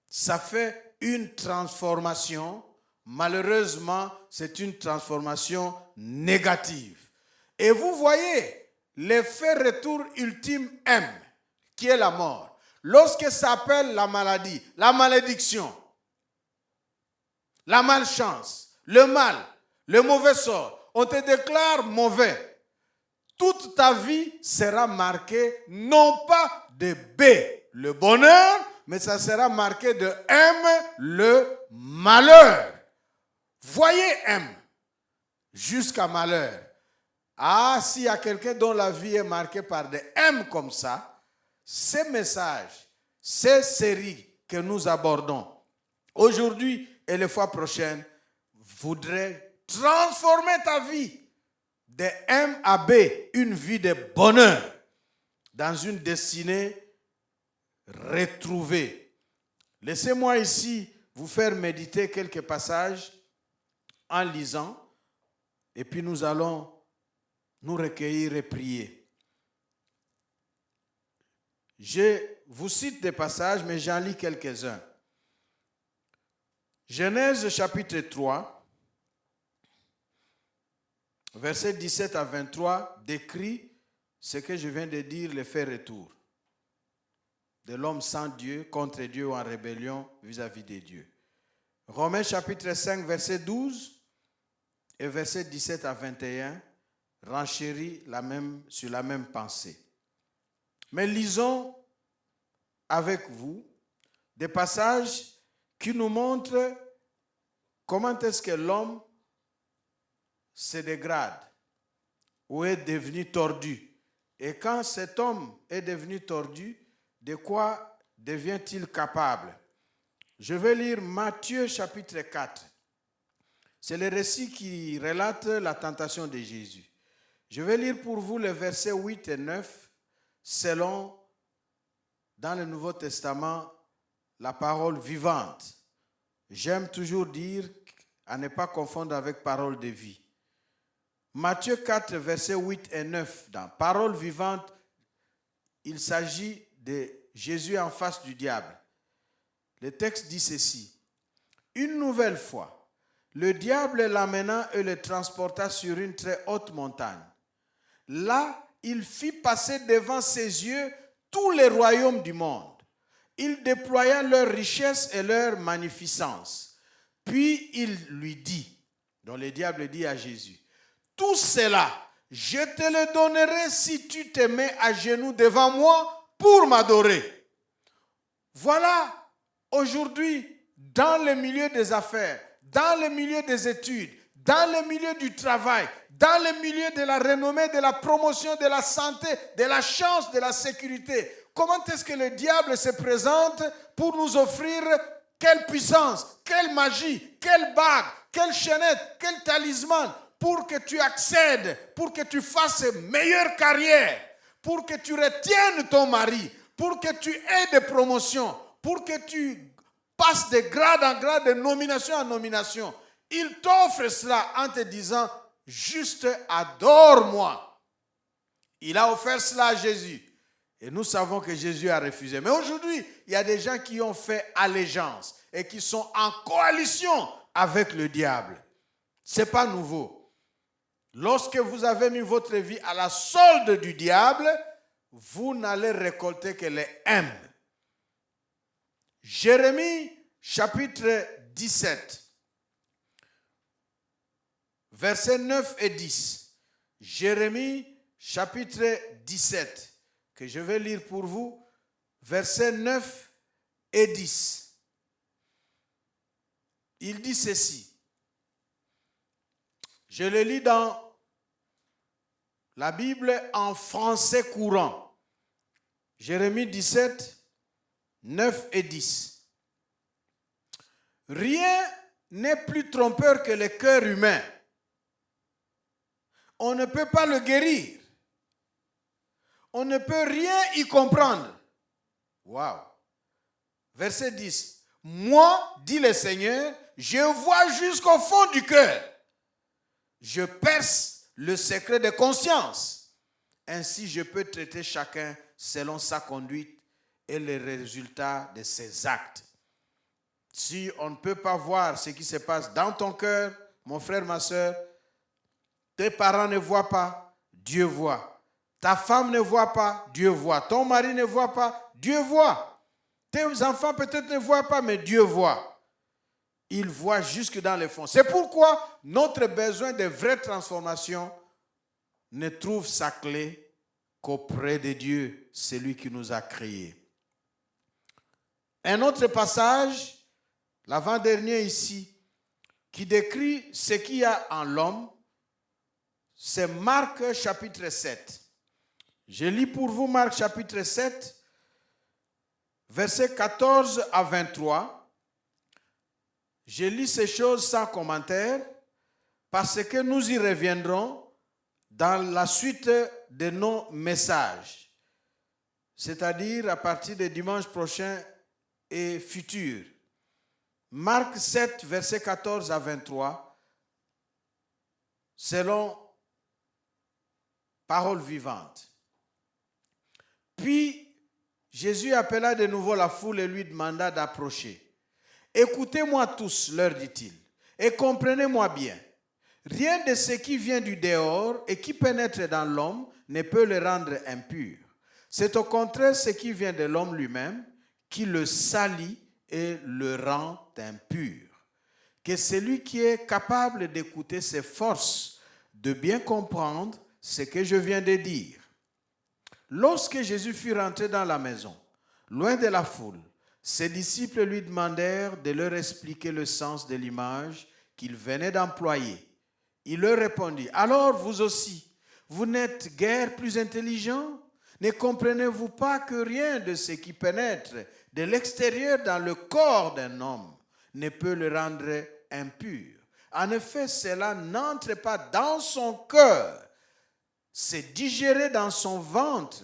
Ça fait une transformation. Malheureusement, c'est une transformation négative. Et vous voyez l'effet retour ultime M, qui est la mort. Lorsque ça s'appelle la maladie, la malédiction, la malchance, le mal, le mauvais sort, on te déclare mauvais. Toute ta vie sera marquée non pas de B, le bonheur, mais ça sera marqué de M, le malheur. Voyez M jusqu'à malheur. Ah, s'il y a quelqu'un dont la vie est marquée par des M comme ça, ces messages, ces séries que nous abordons aujourd'hui et les fois prochaines voudraient transformer ta vie de M à B, une vie de bonheur. dans une destinée retrouvée. Laissez-moi ici vous faire méditer quelques passages en lisant, et puis nous allons nous recueillir et prier. Je vous cite des passages, mais j'en lis quelques-uns. Genèse chapitre 3, versets 17 à 23, décrit ce que je viens de dire, le fait retour de l'homme sans Dieu, contre Dieu ou en rébellion vis-à-vis de Dieu. Romains chapitre 5, verset 12 et verset 17 à 21 renchérit sur la même pensée. Mais lisons avec vous des passages qui nous montrent comment est-ce que l'homme se dégrade ou est devenu tordu. Et quand cet homme est devenu tordu, de quoi devient-il capable? Je vais lire Matthieu chapitre 4. C'est le récit qui relate la tentation de Jésus. Je vais lire pour vous les versets 8 et 9 selon, dans le Nouveau Testament, la parole vivante. J'aime toujours dire à ne pas confondre avec parole de vie. Matthieu 4, versets 8 et 9, dans parole vivante, il s'agit de Jésus en face du diable. Le texte dit ceci. Une nouvelle fois, le diable l'amena et le transporta sur une très haute montagne. Là, il fit passer devant ses yeux tous les royaumes du monde. Il déploya leur richesse et leur magnificence. Puis il lui dit, donc le diable dit à Jésus, tout cela, je te le donnerai si tu te mets à genoux devant moi pour m'adorer. Voilà, aujourd'hui, dans le milieu des affaires, dans le milieu des études, dans le milieu du travail, dans le milieu de la renommée, de la promotion, de la santé, de la chance, de la sécurité, comment est-ce que le diable se présente pour nous offrir quelle puissance, quelle magie, quelle bague, quelle chaînette, quel talisman, pour que tu accèdes, pour que tu fasses meilleure carrière, pour que tu retiennes ton mari, pour que tu aies des promotions, pour que tu passes de grade en grade, de nomination en nomination. Il t'offre cela en te disant, juste adore-moi. Il a offert cela à Jésus. Et nous savons que Jésus a refusé. Mais aujourd'hui, il y a des gens qui ont fait allégeance et qui sont en coalition avec le diable. Ce n'est pas nouveau. Lorsque vous avez mis votre vie à la solde du diable, vous n'allez récolter que les haines. Jérémie chapitre 17, versets 9 et 10. Jérémie chapitre 17, que je vais lire pour vous, versets 9 et 10. Il dit ceci. Je le lis dans la Bible en français courant. Jérémie 17, 9 et 10. Rien n'est plus trompeur que le cœur humain. On ne peut pas le guérir. On ne peut rien y comprendre. Waouh. Verset 10. Moi, dit le Seigneur, je vois jusqu'au fond du cœur. Je perce le secret de conscience. Ainsi, je peux traiter chacun selon sa conduite et les résultats de ses actes. Si on ne peut pas voir ce qui se passe dans ton cœur, mon frère, ma soeur, tes parents ne voient pas, Dieu voit. Ta femme ne voit pas, Dieu voit. Ton mari ne voit pas, Dieu voit. Tes enfants peut-être ne voient pas, mais Dieu voit. Il voit jusque dans les fonds. C'est pourquoi notre besoin de vraie transformation ne trouve sa clé qu'auprès de Dieu, celui qui nous a créés. Un autre passage, l'avant-dernier ici, qui décrit ce qu'il y a en l'homme, c'est Marc chapitre 7. Je lis pour vous Marc chapitre 7, versets 14 à 23. Je lis ces choses sans commentaire parce que nous y reviendrons dans la suite de nos messages. c'est-à-dire à partir de dimanche prochain et futur. Marc 7, versets 14 à 23, selon parole vivante. Puis Jésus appela de nouveau la foule et lui demanda d'approcher. « Écoutez-moi tous, leur dit-il, et comprenez-moi bien. Rien de ce qui vient du dehors et qui pénètre dans l'homme ne peut le rendre impur. C'est au contraire ce qui vient de l'homme lui-même qui le salit et le rend impur. Que celui qui est capable d'écouter s'efforce de bien comprendre ce que je viens de dire. » Lorsque Jésus fut rentré dans la maison, loin de la foule, ses disciples lui demandèrent de leur expliquer le sens de l'image qu'il venait d'employer. Il leur répondit, « Alors vous aussi, vous n'êtes guère plus intelligents? Ne comprenez-vous pas que rien de ce qui pénètre de l'extérieur dans le corps d'un homme ne peut le rendre impur? En effet, cela n'entre pas dans son cœur, c'est digéré dans son ventre,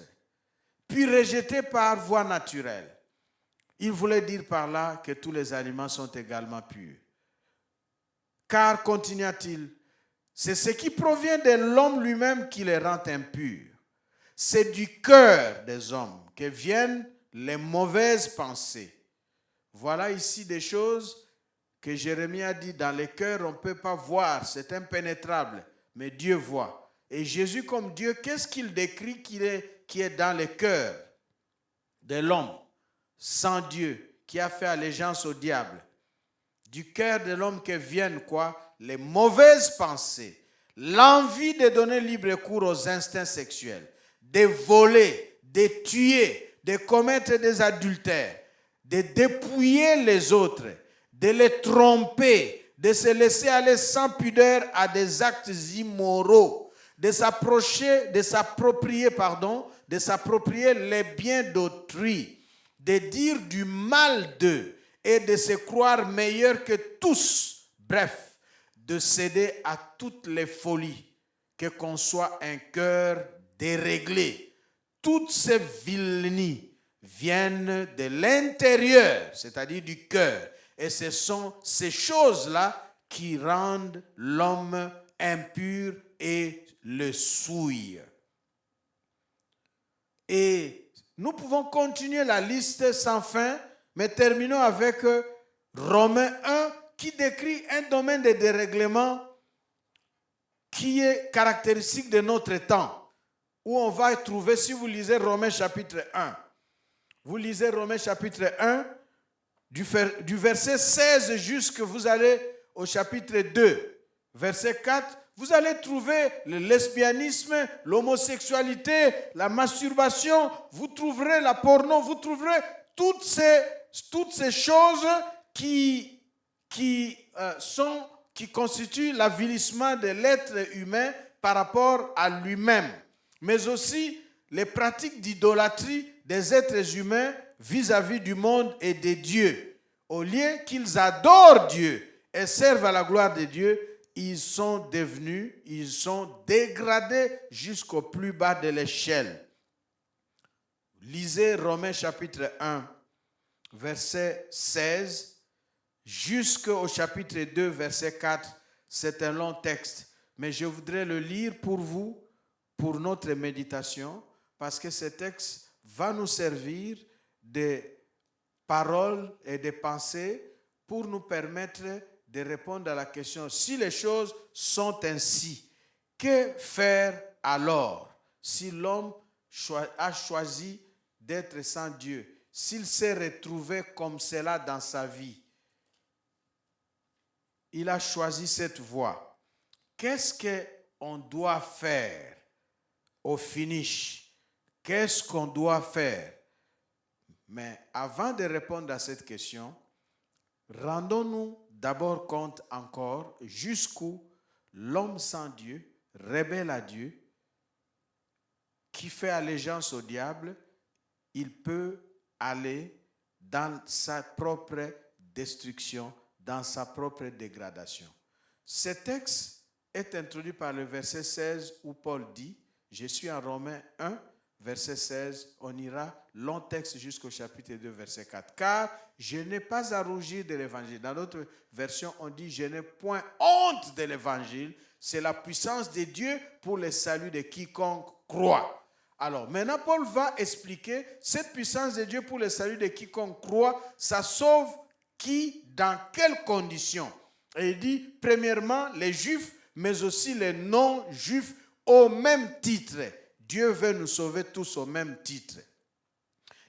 puis rejeté par voie naturelle. » Il voulait dire par là que tous les aliments sont également purs. Car, continua-t-il, c'est ce qui provient de l'homme lui-même qui les rend impurs. C'est du cœur des hommes que viennent les mauvaises pensées. Voilà ici des choses que Jérémie a dit, dans les cœurs on ne peut pas voir, c'est impénétrable, mais Dieu voit. Et Jésus comme Dieu, qu'est-ce qu'il décrit qui est dans le cœur de l'homme sans Dieu, qui a fait allégeance au diable? Du cœur de l'homme que viennent quoi? Les mauvaises pensées, l'envie de donner libre cours aux instincts sexuels, de voler, de tuer, de commettre des adultères, de dépouiller les autres, de les tromper, de se laisser aller sans pudeur à des actes immoraux, de s'approprier les biens d'autrui, de dire du mal d'eux et de se croire meilleur que tous. Bref, de céder à toutes les folies que conçoit un cœur déréglé. Toutes ces vilenies viennent de l'intérieur, c'est-à-dire du cœur. Et ce sont ces choses-là qui rendent l'homme impur et le souillent. Et nous pouvons continuer la liste sans fin, mais terminons avec Romains 1, qui décrit un domaine de dérèglement qui est caractéristique de notre temps, où on va trouver, si vous lisez Romains chapitre 1, vous lisez Romains chapitre 1, du verset 16 jusqu'à vous allez au chapitre 2, verset 4, vous allez trouver le lesbianisme, l'homosexualité, la masturbation, vous trouverez la porno, vous trouverez toutes ces choses qui constituent l'avilissement de l'être humain par rapport à lui-même, mais aussi les pratiques d'idolâtrie des êtres humains vis-à-vis du monde et de Dieu. Au lieu qu'ils adorent Dieu et servent à la gloire de Dieu, ils sont dégradés jusqu'au plus bas de l'échelle. Lisez Romains chapitre 1, verset 16, jusqu'au chapitre 2, verset 4. C'est un long texte, mais je voudrais le lire pour vous, pour notre méditation, parce que ce texte va nous servir de paroles et de pensées pour nous permettre de répondre à la question, si les choses sont ainsi, que faire alors si l'homme a choisi d'être sans Dieu, s'il s'est retrouvé comme cela dans sa vie? Il a choisi cette voie. Qu'est-ce qu'on doit faire au finish? Qu'est-ce qu'on doit faire? Mais avant de répondre à cette question, rendons-nous d'abord compte encore jusqu'où l'homme sans Dieu, rebelle à Dieu, qui fait allégeance au diable, il peut aller dans sa propre destruction, dans sa propre dégradation. Ce texte est introduit par le verset 16 où Paul dit, je suis en Romains 1, verset 16, on ira long texte jusqu'au chapitre 2, verset 4. Car je n'ai pas à rougir de l'évangile. Dans notre version, on dit je n'ai point honte de l'évangile. C'est la puissance de Dieu pour le salut de quiconque croit. Alors, maintenant, Paul va expliquer cette puissance de Dieu pour le salut de quiconque croit. Ça sauve qui, dans quelles conditions? Et il dit, premièrement, les juifs, mais aussi les non-juifs au même titre. Dieu veut nous sauver tous au même titre.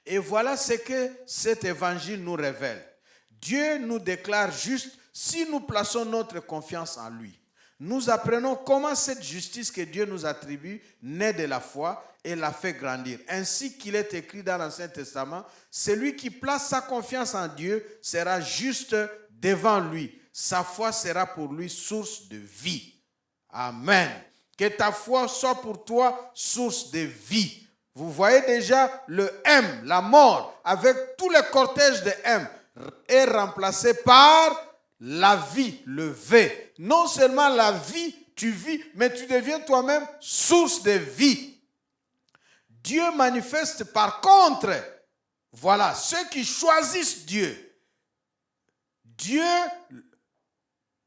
Et voilà ce que cet évangile nous révèle. Dieu nous déclare juste si nous plaçons notre confiance en lui. Nous apprenons comment cette justice que Dieu nous attribue naît de la foi et la fait grandir. Ainsi qu'il est écrit dans l'Ancien Testament, celui qui place sa confiance en Dieu sera juste devant lui. Sa foi sera pour lui source de vie. Amen. Que ta foi soit pour toi source de vie. Vous voyez déjà le M, la mort, avec tout le cortège de M, est remplacé par la vie, le V. Non seulement la vie, tu vis, mais tu deviens toi-même source de vie. Dieu manifeste par contre, voilà, ceux qui choisissent Dieu. Dieu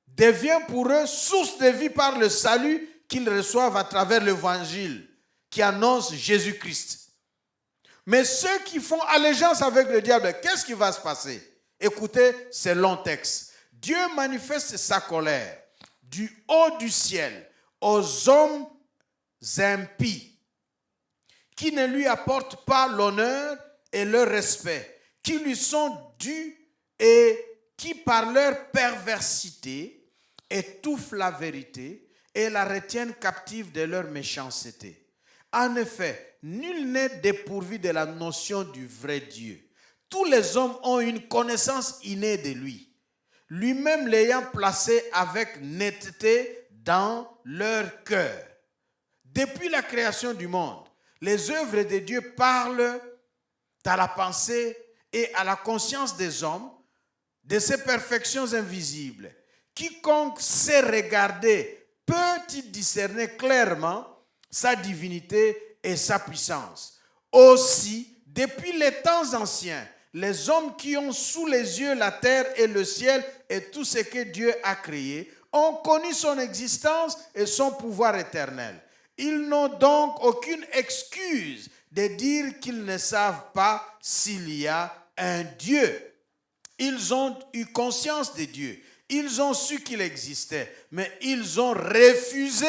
devient pour eux source de vie par le salut qu'ils reçoivent à travers l'évangile qui annonce Jésus-Christ. Mais ceux qui font allégeance avec le diable, qu'est-ce qui va se passer? Écoutez ce long texte. Dieu manifeste sa colère du haut du ciel aux hommes impies qui ne lui apportent pas l'honneur et le respect, qui lui sont dus et qui par leur perversité étouffent la vérité et la retiennent captive de leur méchanceté. En effet, nul n'est dépourvu de la notion du vrai Dieu. Tous les hommes ont une connaissance innée de lui, lui-même l'ayant placé avec netteté dans leur cœur. Depuis la création du monde, les œuvres de Dieu parlent à la pensée et à la conscience des hommes de ses perfections invisibles. Quiconque sait regarder peut-il discerner clairement sa divinité et sa puissance. Aussi, depuis les temps anciens, les hommes qui ont sous les yeux la terre et le ciel et tout ce que Dieu a créé ont connu son existence et son pouvoir éternel. Ils n'ont donc aucune excuse de dire qu'ils ne savent pas s'il y a un Dieu. Ils ont eu conscience de Dieu. Ils ont su qu'il existait, mais ils ont refusé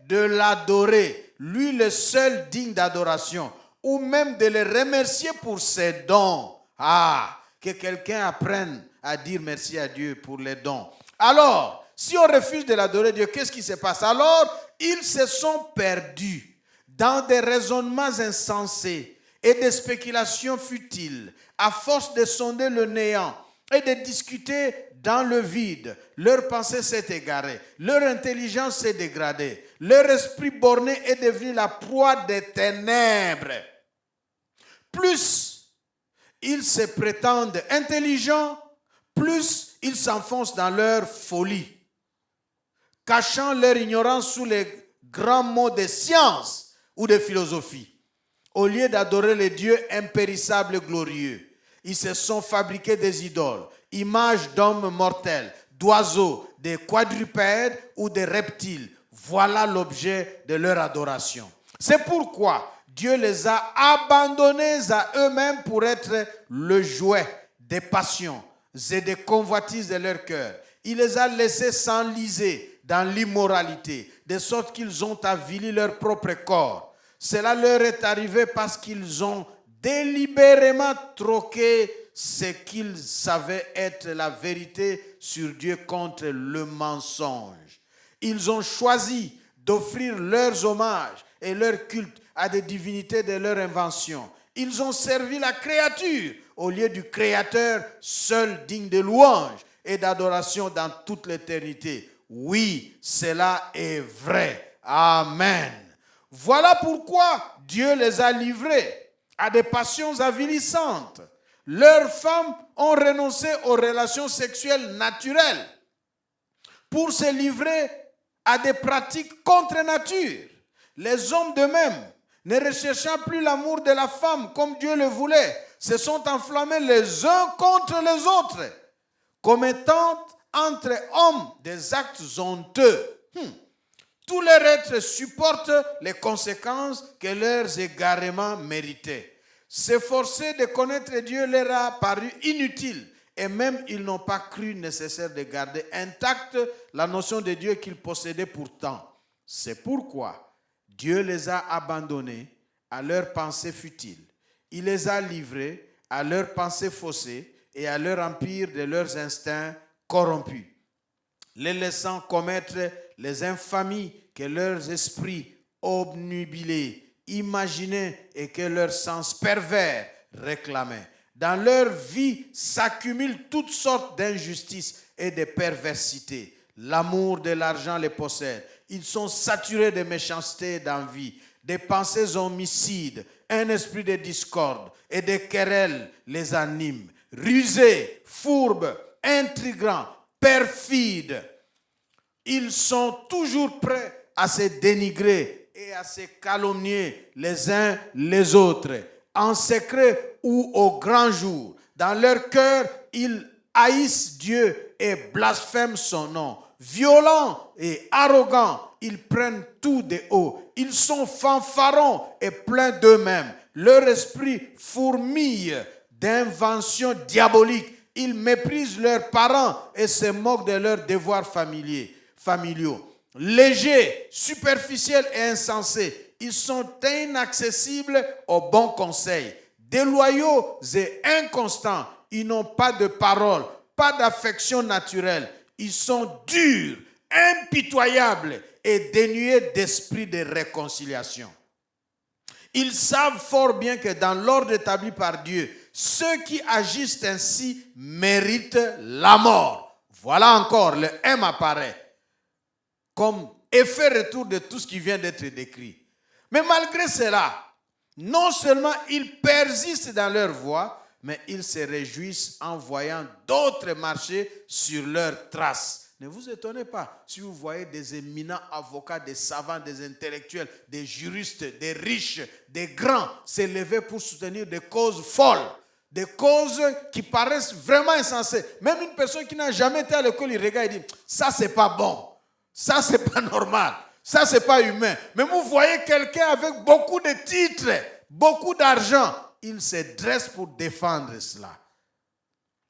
de l'adorer, lui le seul digne d'adoration, ou même de le remercier pour ses dons. Ah, que quelqu'un apprenne à dire merci à Dieu pour les dons. Alors, si on refuse de l'adorer Dieu, qu'est-ce qui se passe? Alors, ils se sont perdus dans des raisonnements insensés et des spéculations futiles, à force de sonder le néant et de discuter dans le vide. Leur pensée s'est égarée, leur intelligence s'est dégradée, leur esprit borné est devenu la proie des ténèbres. Plus ils se prétendent intelligents, plus ils s'enfoncent dans leur folie, cachant leur ignorance sous les grands mots de science ou de philosophie. Au lieu d'adorer le Dieu impérissable et glorieux, ils se sont fabriqués des idoles, images d'hommes mortels, d'oiseaux, de quadrupèdes ou de reptiles. Voilà l'objet de leur adoration. C'est pourquoi Dieu les a abandonnés à eux-mêmes pour être le jouet des passions et des convoitises de leur cœur. Il les a laissés s'enliser dans l'immoralité, de sorte qu'ils ont avili leur propre corps. Cela leur est arrivé parce qu'ils ont délibérément troqué ce qu'ils savaient être la vérité sur Dieu contre le mensonge. Ils ont choisi d'offrir leurs hommages et leur culte à des divinités de leur invention. Ils ont servi la créature au lieu du Créateur, seul digne de louange et d'adoration dans toute l'éternité. Oui, cela est vrai. Amen. Voilà pourquoi Dieu les a livrés à des passions avilissantes. Leurs femmes ont renoncé aux relations sexuelles naturelles pour se livrer à des pratiques contre nature. Les hommes de même, ne recherchant plus l'amour de la femme comme Dieu le voulait, se sont enflammés les uns contre les autres, commettant entre hommes des actes honteux. Tous leurs êtres supportent les conséquences que leurs égarements méritaient. S'efforcer de connaître Dieu leur a paru inutile et même ils n'ont pas cru nécessaire de garder intacte la notion de Dieu qu'ils possédaient pourtant. C'est pourquoi Dieu les a abandonnés à leurs pensées futiles. Il les a livrés à leurs pensées faussées et à leur empire de leurs instincts corrompus, les laissant commettre les infamies que leurs esprits obnubilés imaginaient et que leurs sens pervers réclamaient. Dans leur vie s'accumulent toutes sortes d'injustices et de perversités. L'amour de l'argent les possède. Ils sont saturés de méchanceté et d'envie, des pensées homicides, un esprit de discorde et de querelles les anime. Rusés, fourbes, intrigants, perfides, ils sont toujours prêts à se dénigrer et à se calomnier les uns les autres, en secret ou au grand jour. Dans leur cœur, ils haïssent Dieu et blasphèment son nom. Violents et arrogants, ils prennent tout de haut. Ils sont fanfarons et pleins d'eux-mêmes. Leur esprit fourmille d'inventions diaboliques. Ils méprisent leurs parents et se moquent de leurs devoirs familiaux. Légers, superficiels et insensés, ils sont inaccessibles aux bons conseils. Déloyaux et inconstants, ils n'ont pas de parole, pas d'affection naturelle. Ils sont durs, impitoyables et dénués d'esprit de réconciliation. Ils savent fort bien que dans l'ordre établi par Dieu, ceux qui agissent ainsi méritent la mort. Voilà encore, le M apparaît comme effet retour de tout ce qui vient d'être décrit. Mais malgré cela, non seulement ils persistent dans leur voie, mais ils se réjouissent en voyant d'autres marcher sur leurs traces. Ne vous étonnez pas si vous voyez des éminents avocats, des savants, des intellectuels, des juristes, des riches, des grands s'élever pour soutenir des causes folles, des causes qui paraissent vraiment insensées. Même une personne qui n'a jamais été à l'école, il regarde et dit « ça c'est pas bon, ça c'est pas normal, ça c'est pas humain ». Mais vous voyez quelqu'un avec beaucoup de titres, beaucoup d'argent, il se dresse pour défendre cela.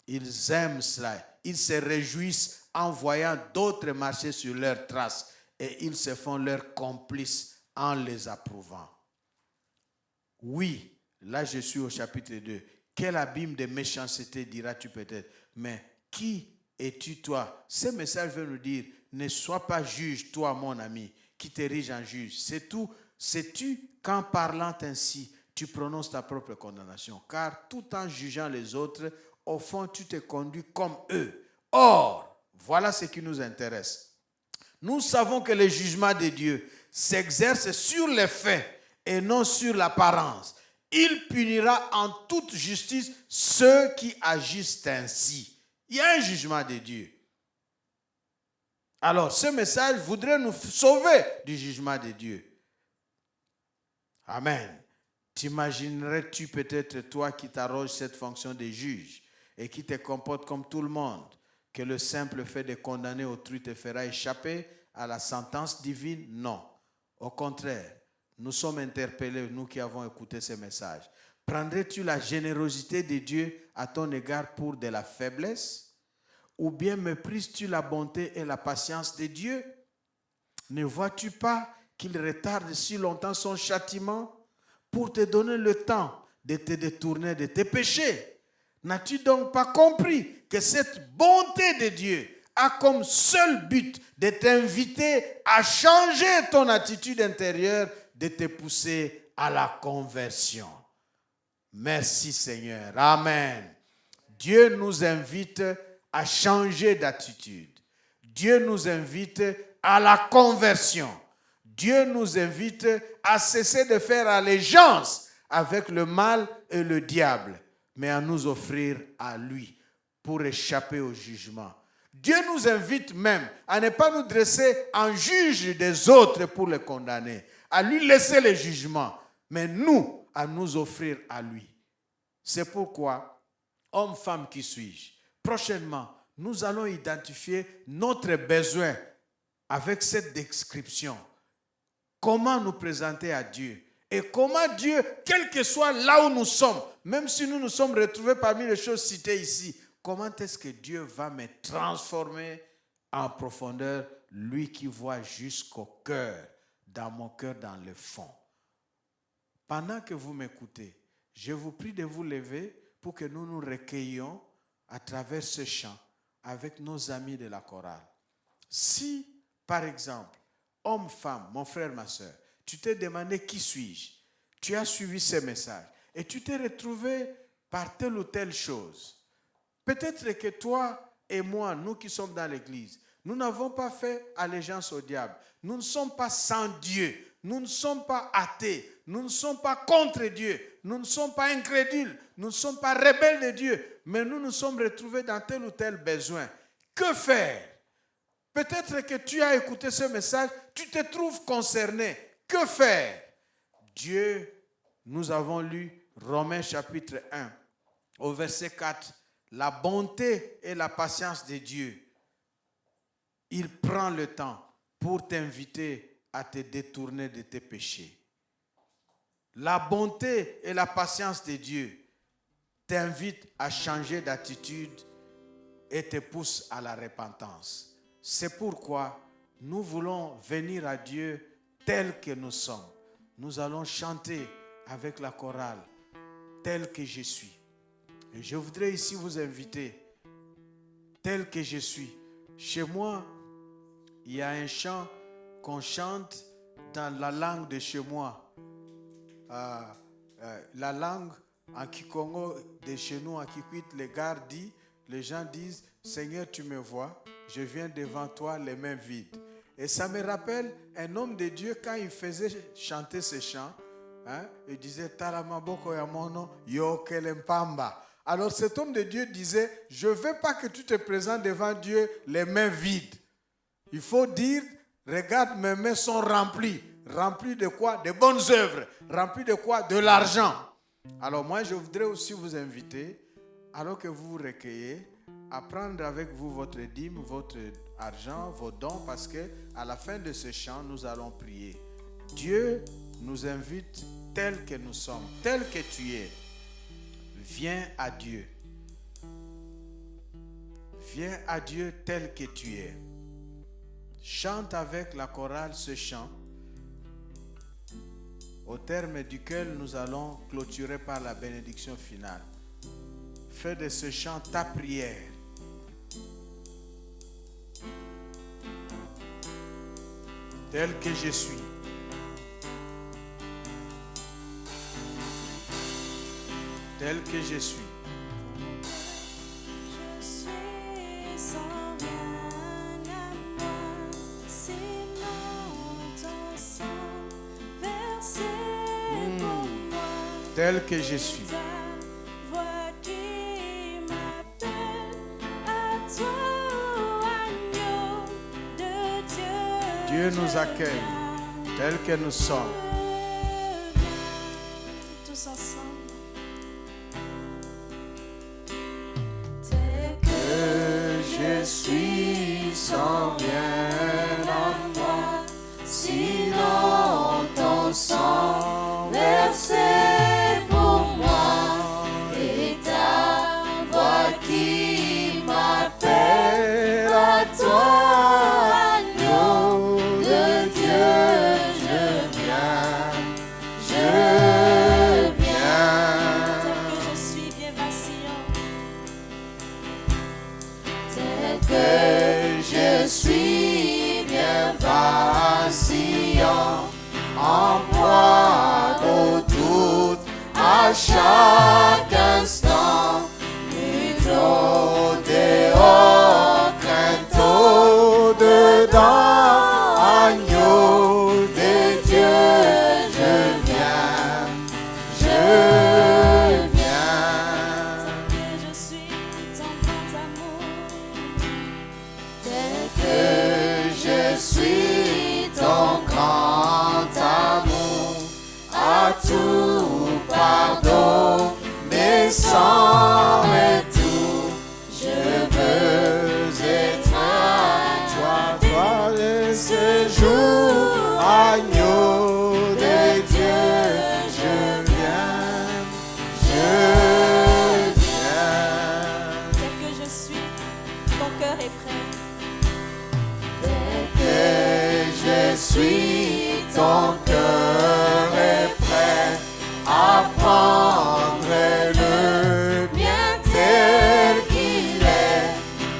Ils aiment cela, ils se réjouissent en voyant d'autres marcher sur leurs traces et ils se font leurs complices en les approuvant. Oui, là je suis au chapitre 2. Quel abîme de méchanceté diras-tu peut-être, mais qui es-tu toi? Ce message veut nous dire, ne sois pas juge, toi mon ami, qui t'érige en juge. C'est tout. Sais-tu qu'en parlant ainsi, tu prononces ta propre condamnation, car tout en jugeant les autres, au fond tu te conduis comme eux. Or, voilà ce qui nous intéresse. Nous savons que le jugement de Dieu s'exerce sur les faits et non sur l'apparence. Il punira en toute justice ceux qui agissent ainsi. Il y a un jugement de Dieu. Alors, ce message voudrait nous sauver du jugement de Dieu. Amen. T'imaginerais-tu peut-être, toi qui t'arroges cette fonction de juge et qui te comporte comme tout le monde, que le simple fait de condamner autrui te fera échapper à la sentence divine? Non. Au contraire, nous sommes interpellés, nous qui avons écouté ce message. Prendrais-tu la générosité de Dieu à ton égard pour de la faiblesse? Ou bien méprises-tu la bonté et la patience de Dieu? Ne vois-tu pas qu'il retarde si longtemps son châtiment pour te donner le temps de te détourner de tes péchés? N'as-tu donc pas compris que cette bonté de Dieu a comme seul but de t'inviter à changer ton attitude intérieure, de te pousser à la conversion? Merci Seigneur. Amen. Dieu nous invite à changer d'attitude. Dieu nous invite à la conversion. Dieu nous invite à cesser de faire allégeance avec le mal et le diable, mais à nous offrir à lui pour échapper au jugement. Dieu nous invite même à ne pas nous dresser en juge des autres pour les condamner, à lui laisser le jugement, mais nous, à nous offrir à lui. C'est pourquoi, homme, femme, qui suis-je? Prochainement, nous allons identifier notre besoin avec cette description. Comment nous présenter à Dieu? Et comment Dieu, quel que soit là où nous sommes, même si nous nous sommes retrouvés parmi les choses citées ici, comment est-ce que Dieu va me transformer en profondeur, lui qui voit jusqu'au cœur, dans mon cœur, dans le fond. Pendant que vous m'écoutez, je vous prie de vous lever pour que nous nous recueillions à travers ce chant avec nos amis de la chorale. Si, par exemple, homme, femme, mon frère, ma soeur, tu t'es demandé qui suis-je, tu as suivi ce message et tu t'es retrouvé par telle ou telle chose. Peut-être que toi et moi, nous qui sommes dans l'église, nous n'avons pas fait allégeance au diable. Nous ne sommes pas sans Dieu. Nous ne sommes pas athées. Nous ne sommes pas contre Dieu. Nous ne sommes pas incrédules. Nous ne sommes pas rebelles de Dieu. Mais nous nous sommes retrouvés dans tel ou tel besoin. Que faire? Peut-être que tu as écouté ce message, tu te trouves concerné. Que faire? Dieu, nous avons lu Romains chapitre 1, au verset 4. La bonté et la patience de Dieu. Il prend le temps pour t'inviter à te détourner de tes péchés. La bonté et la patience de Dieu t'invitent à changer d'attitude et te poussent à la repentance. C'est pourquoi nous voulons venir à Dieu tel que nous sommes. Nous allons chanter avec la chorale tel que je suis. Et je voudrais ici vous inviter tel que je suis. Chez moi, il y a un chant qu'on chante dans la langue de chez moi. La langue en Kikongo de chez nous, en Kikwit, les gens disent, Seigneur, tu me vois, je viens devant toi les mains vides. Et ça me rappelle un homme de Dieu quand il faisait chanter ce chant. Il disait, Taramaboko yamono yokelempamba. Alors cet homme de Dieu disait, je ne veux pas que tu te présentes devant Dieu les mains vides. Il faut dire, regarde, mes mains sont remplies. Remplies de quoi? De bonnes œuvres. Remplies de quoi? De l'argent. Alors moi, je voudrais aussi vous inviter, alors que vous vous recueillez, à prendre avec vous votre dîme, votre argent, vos dons, parce qu'à la fin de ce chant, nous allons prier. Dieu nous invite tel que nous sommes, tel que tu es. Viens à Dieu. Viens à Dieu tel que tu es. Chante avec la chorale ce chant, au terme duquel nous allons clôturer par la bénédiction finale. Fais de ce chant ta prière. Tel que je suis. Tel que je suis. Je suis sans rien à moi, sinon ton sang versé pour moi. Tel que je suis. Ta voix qui m'appelle à toi, agneau de Dieu. Dieu nous accueille tel que nous sommes. Tous ensemble. Je suis sans rien à moi, sinon ton sang versé pour moi et ta voix qui m'appelle à toi, agneau de Dieu, je viens. Tel que je suis bien vacillant. Que je suis bien vacillant, en proie au doute à chaque instant, plutôt dehors, crainte au-dedans, agneau de Dieu, je viens. Tel que je suis ton grand amour. Que je suis ton grand amour, à tout pardon, mais sans retour. Je veux être à toi de ce jour, agneau de Dieu, je viens. Tel que je suis, ton cœur est prêt. Je suis, ton cœur est prêt à prendre le bien tel qu'il est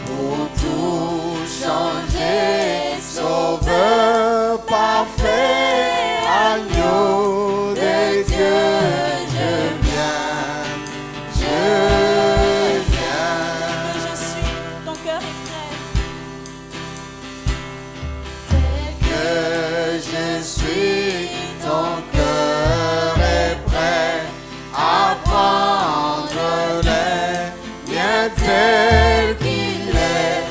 pour tout changer. Sauveur parfait, agneau de Dieu, je viens, je viens. Tel que je suis, ton cœur est prêt. Je suis, ton cœur est prêt à prendre les miens tel qu'il est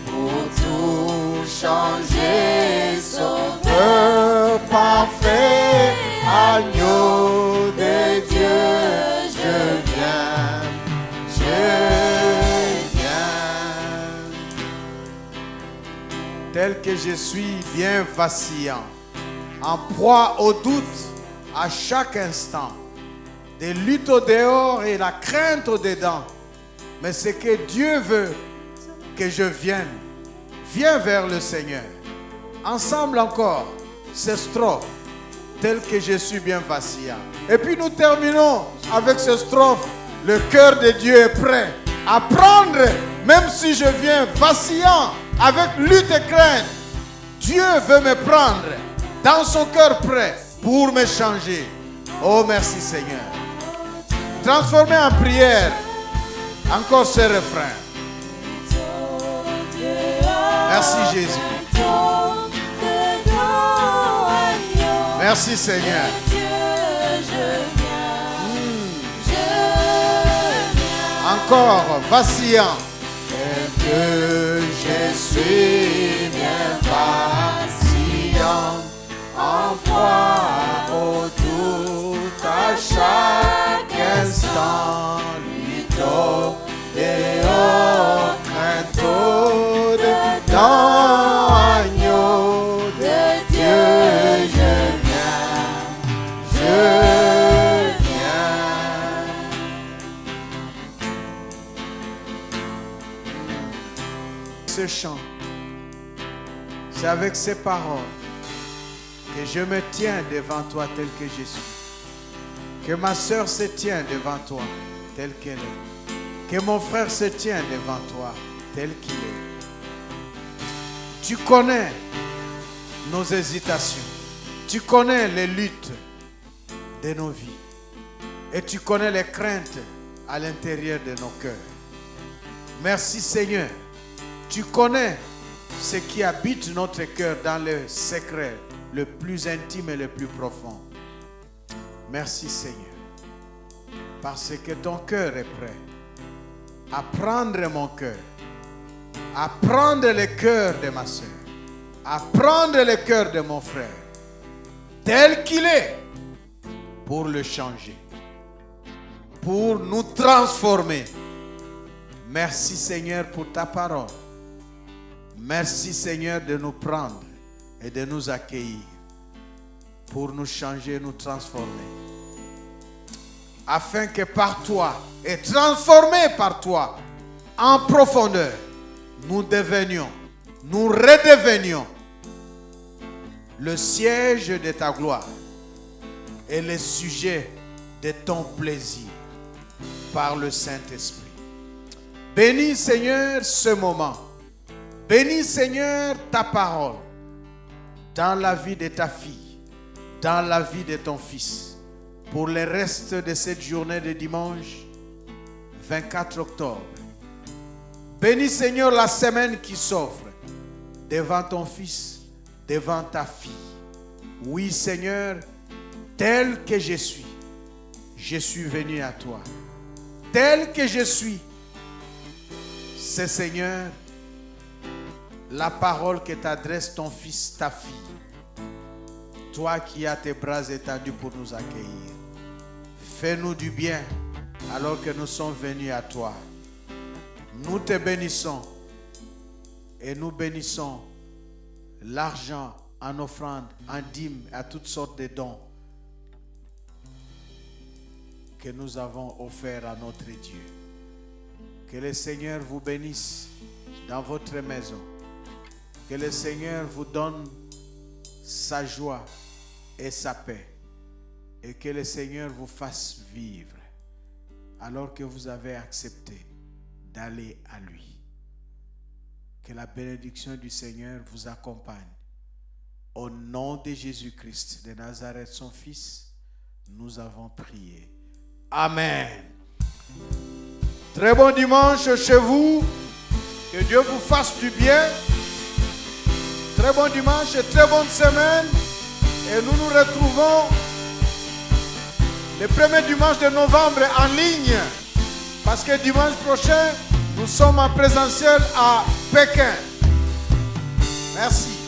pour tout changer. Sauveur parfait, agneau de Dieu, je viens, je viens. Tel que je suis bien vacillant, en proie au doute à chaque instant, des luttes au dehors et la crainte au dedans. Mais c'est que Dieu veut que je vienne. Viens vers le Seigneur. Ensemble encore, ces strophes, tel que je suis bien vacillant. Et puis nous terminons avec ce strophe. Le cœur de Dieu est prêt à prendre, même si je viens vacillant, avec lutte et crainte. Dieu veut me prendre dans son cœur prêt pour me changer. Oh, merci Seigneur. Transformez en prière encore ce refrain. Merci Jésus. Merci Seigneur. Encore vacillant. Que je suis bien vacillant, en proie au doute à chaque instant, lutte dehors, crainte dedans, agneau de Dieu, je viens, je viens. Ce chant, c'est avec ces paroles que je me tiens devant toi tel que je suis. Que ma soeur se tient devant toi tel qu'elle est. Que mon frère se tient devant toi tel qu'il est. Tu connais nos hésitations. Tu connais les luttes de nos vies. Et tu connais les craintes à l'intérieur de nos cœurs. Merci Seigneur. Tu connais ce qui habite notre cœur dans le secret le plus intime et le plus profond. Merci Seigneur, parce que ton cœur est prêt à prendre mon cœur, à prendre le cœur de ma soeur, à prendre le cœur de mon frère, tel qu'il est, pour le changer, pour nous transformer. Merci Seigneur pour ta parole. Merci Seigneur de nous prendre et de nous accueillir pour nous changer, nous transformer. Afin que par toi et transformés par toi en profondeur, nous devenions, nous redevenions le siège de ta gloire et le sujet de ton plaisir par le Saint-Esprit. Bénis Seigneur ce moment. Bénis Seigneur ta parole dans la vie de ta fille, dans la vie de ton fils, pour le reste de cette journée de dimanche 24 octobre. Bénis Seigneur la semaine qui s'offre devant ton fils, devant ta fille. Oui Seigneur, tel que je suis venu à toi. Tel que je suis, c'est Seigneur la parole que t'adresse ton fils, ta fille. Toi qui as tes bras étendus pour nous accueillir. Fais-nous du bien alors que nous sommes venus à toi. Nous te bénissons et nous bénissons l'argent en offrande, en dîme, à toutes sortes de dons que nous avons offerts à notre Dieu. Que le Seigneur vous bénisse dans votre maison. Que le Seigneur vous donne sa joie et sa paix. Et que le Seigneur vous fasse vivre alors que vous avez accepté d'aller à lui. Que la bénédiction du Seigneur vous accompagne. Au nom de Jésus-Christ de Nazareth, son Fils, nous avons prié. Amen. Très bon dimanche chez vous. Que Dieu vous fasse du bien. Très bon dimanche et très bonne semaine. Et nous nous retrouvons le premier dimanche de novembre en ligne. Parce que dimanche prochain, nous sommes en présentiel à Pékin. Merci.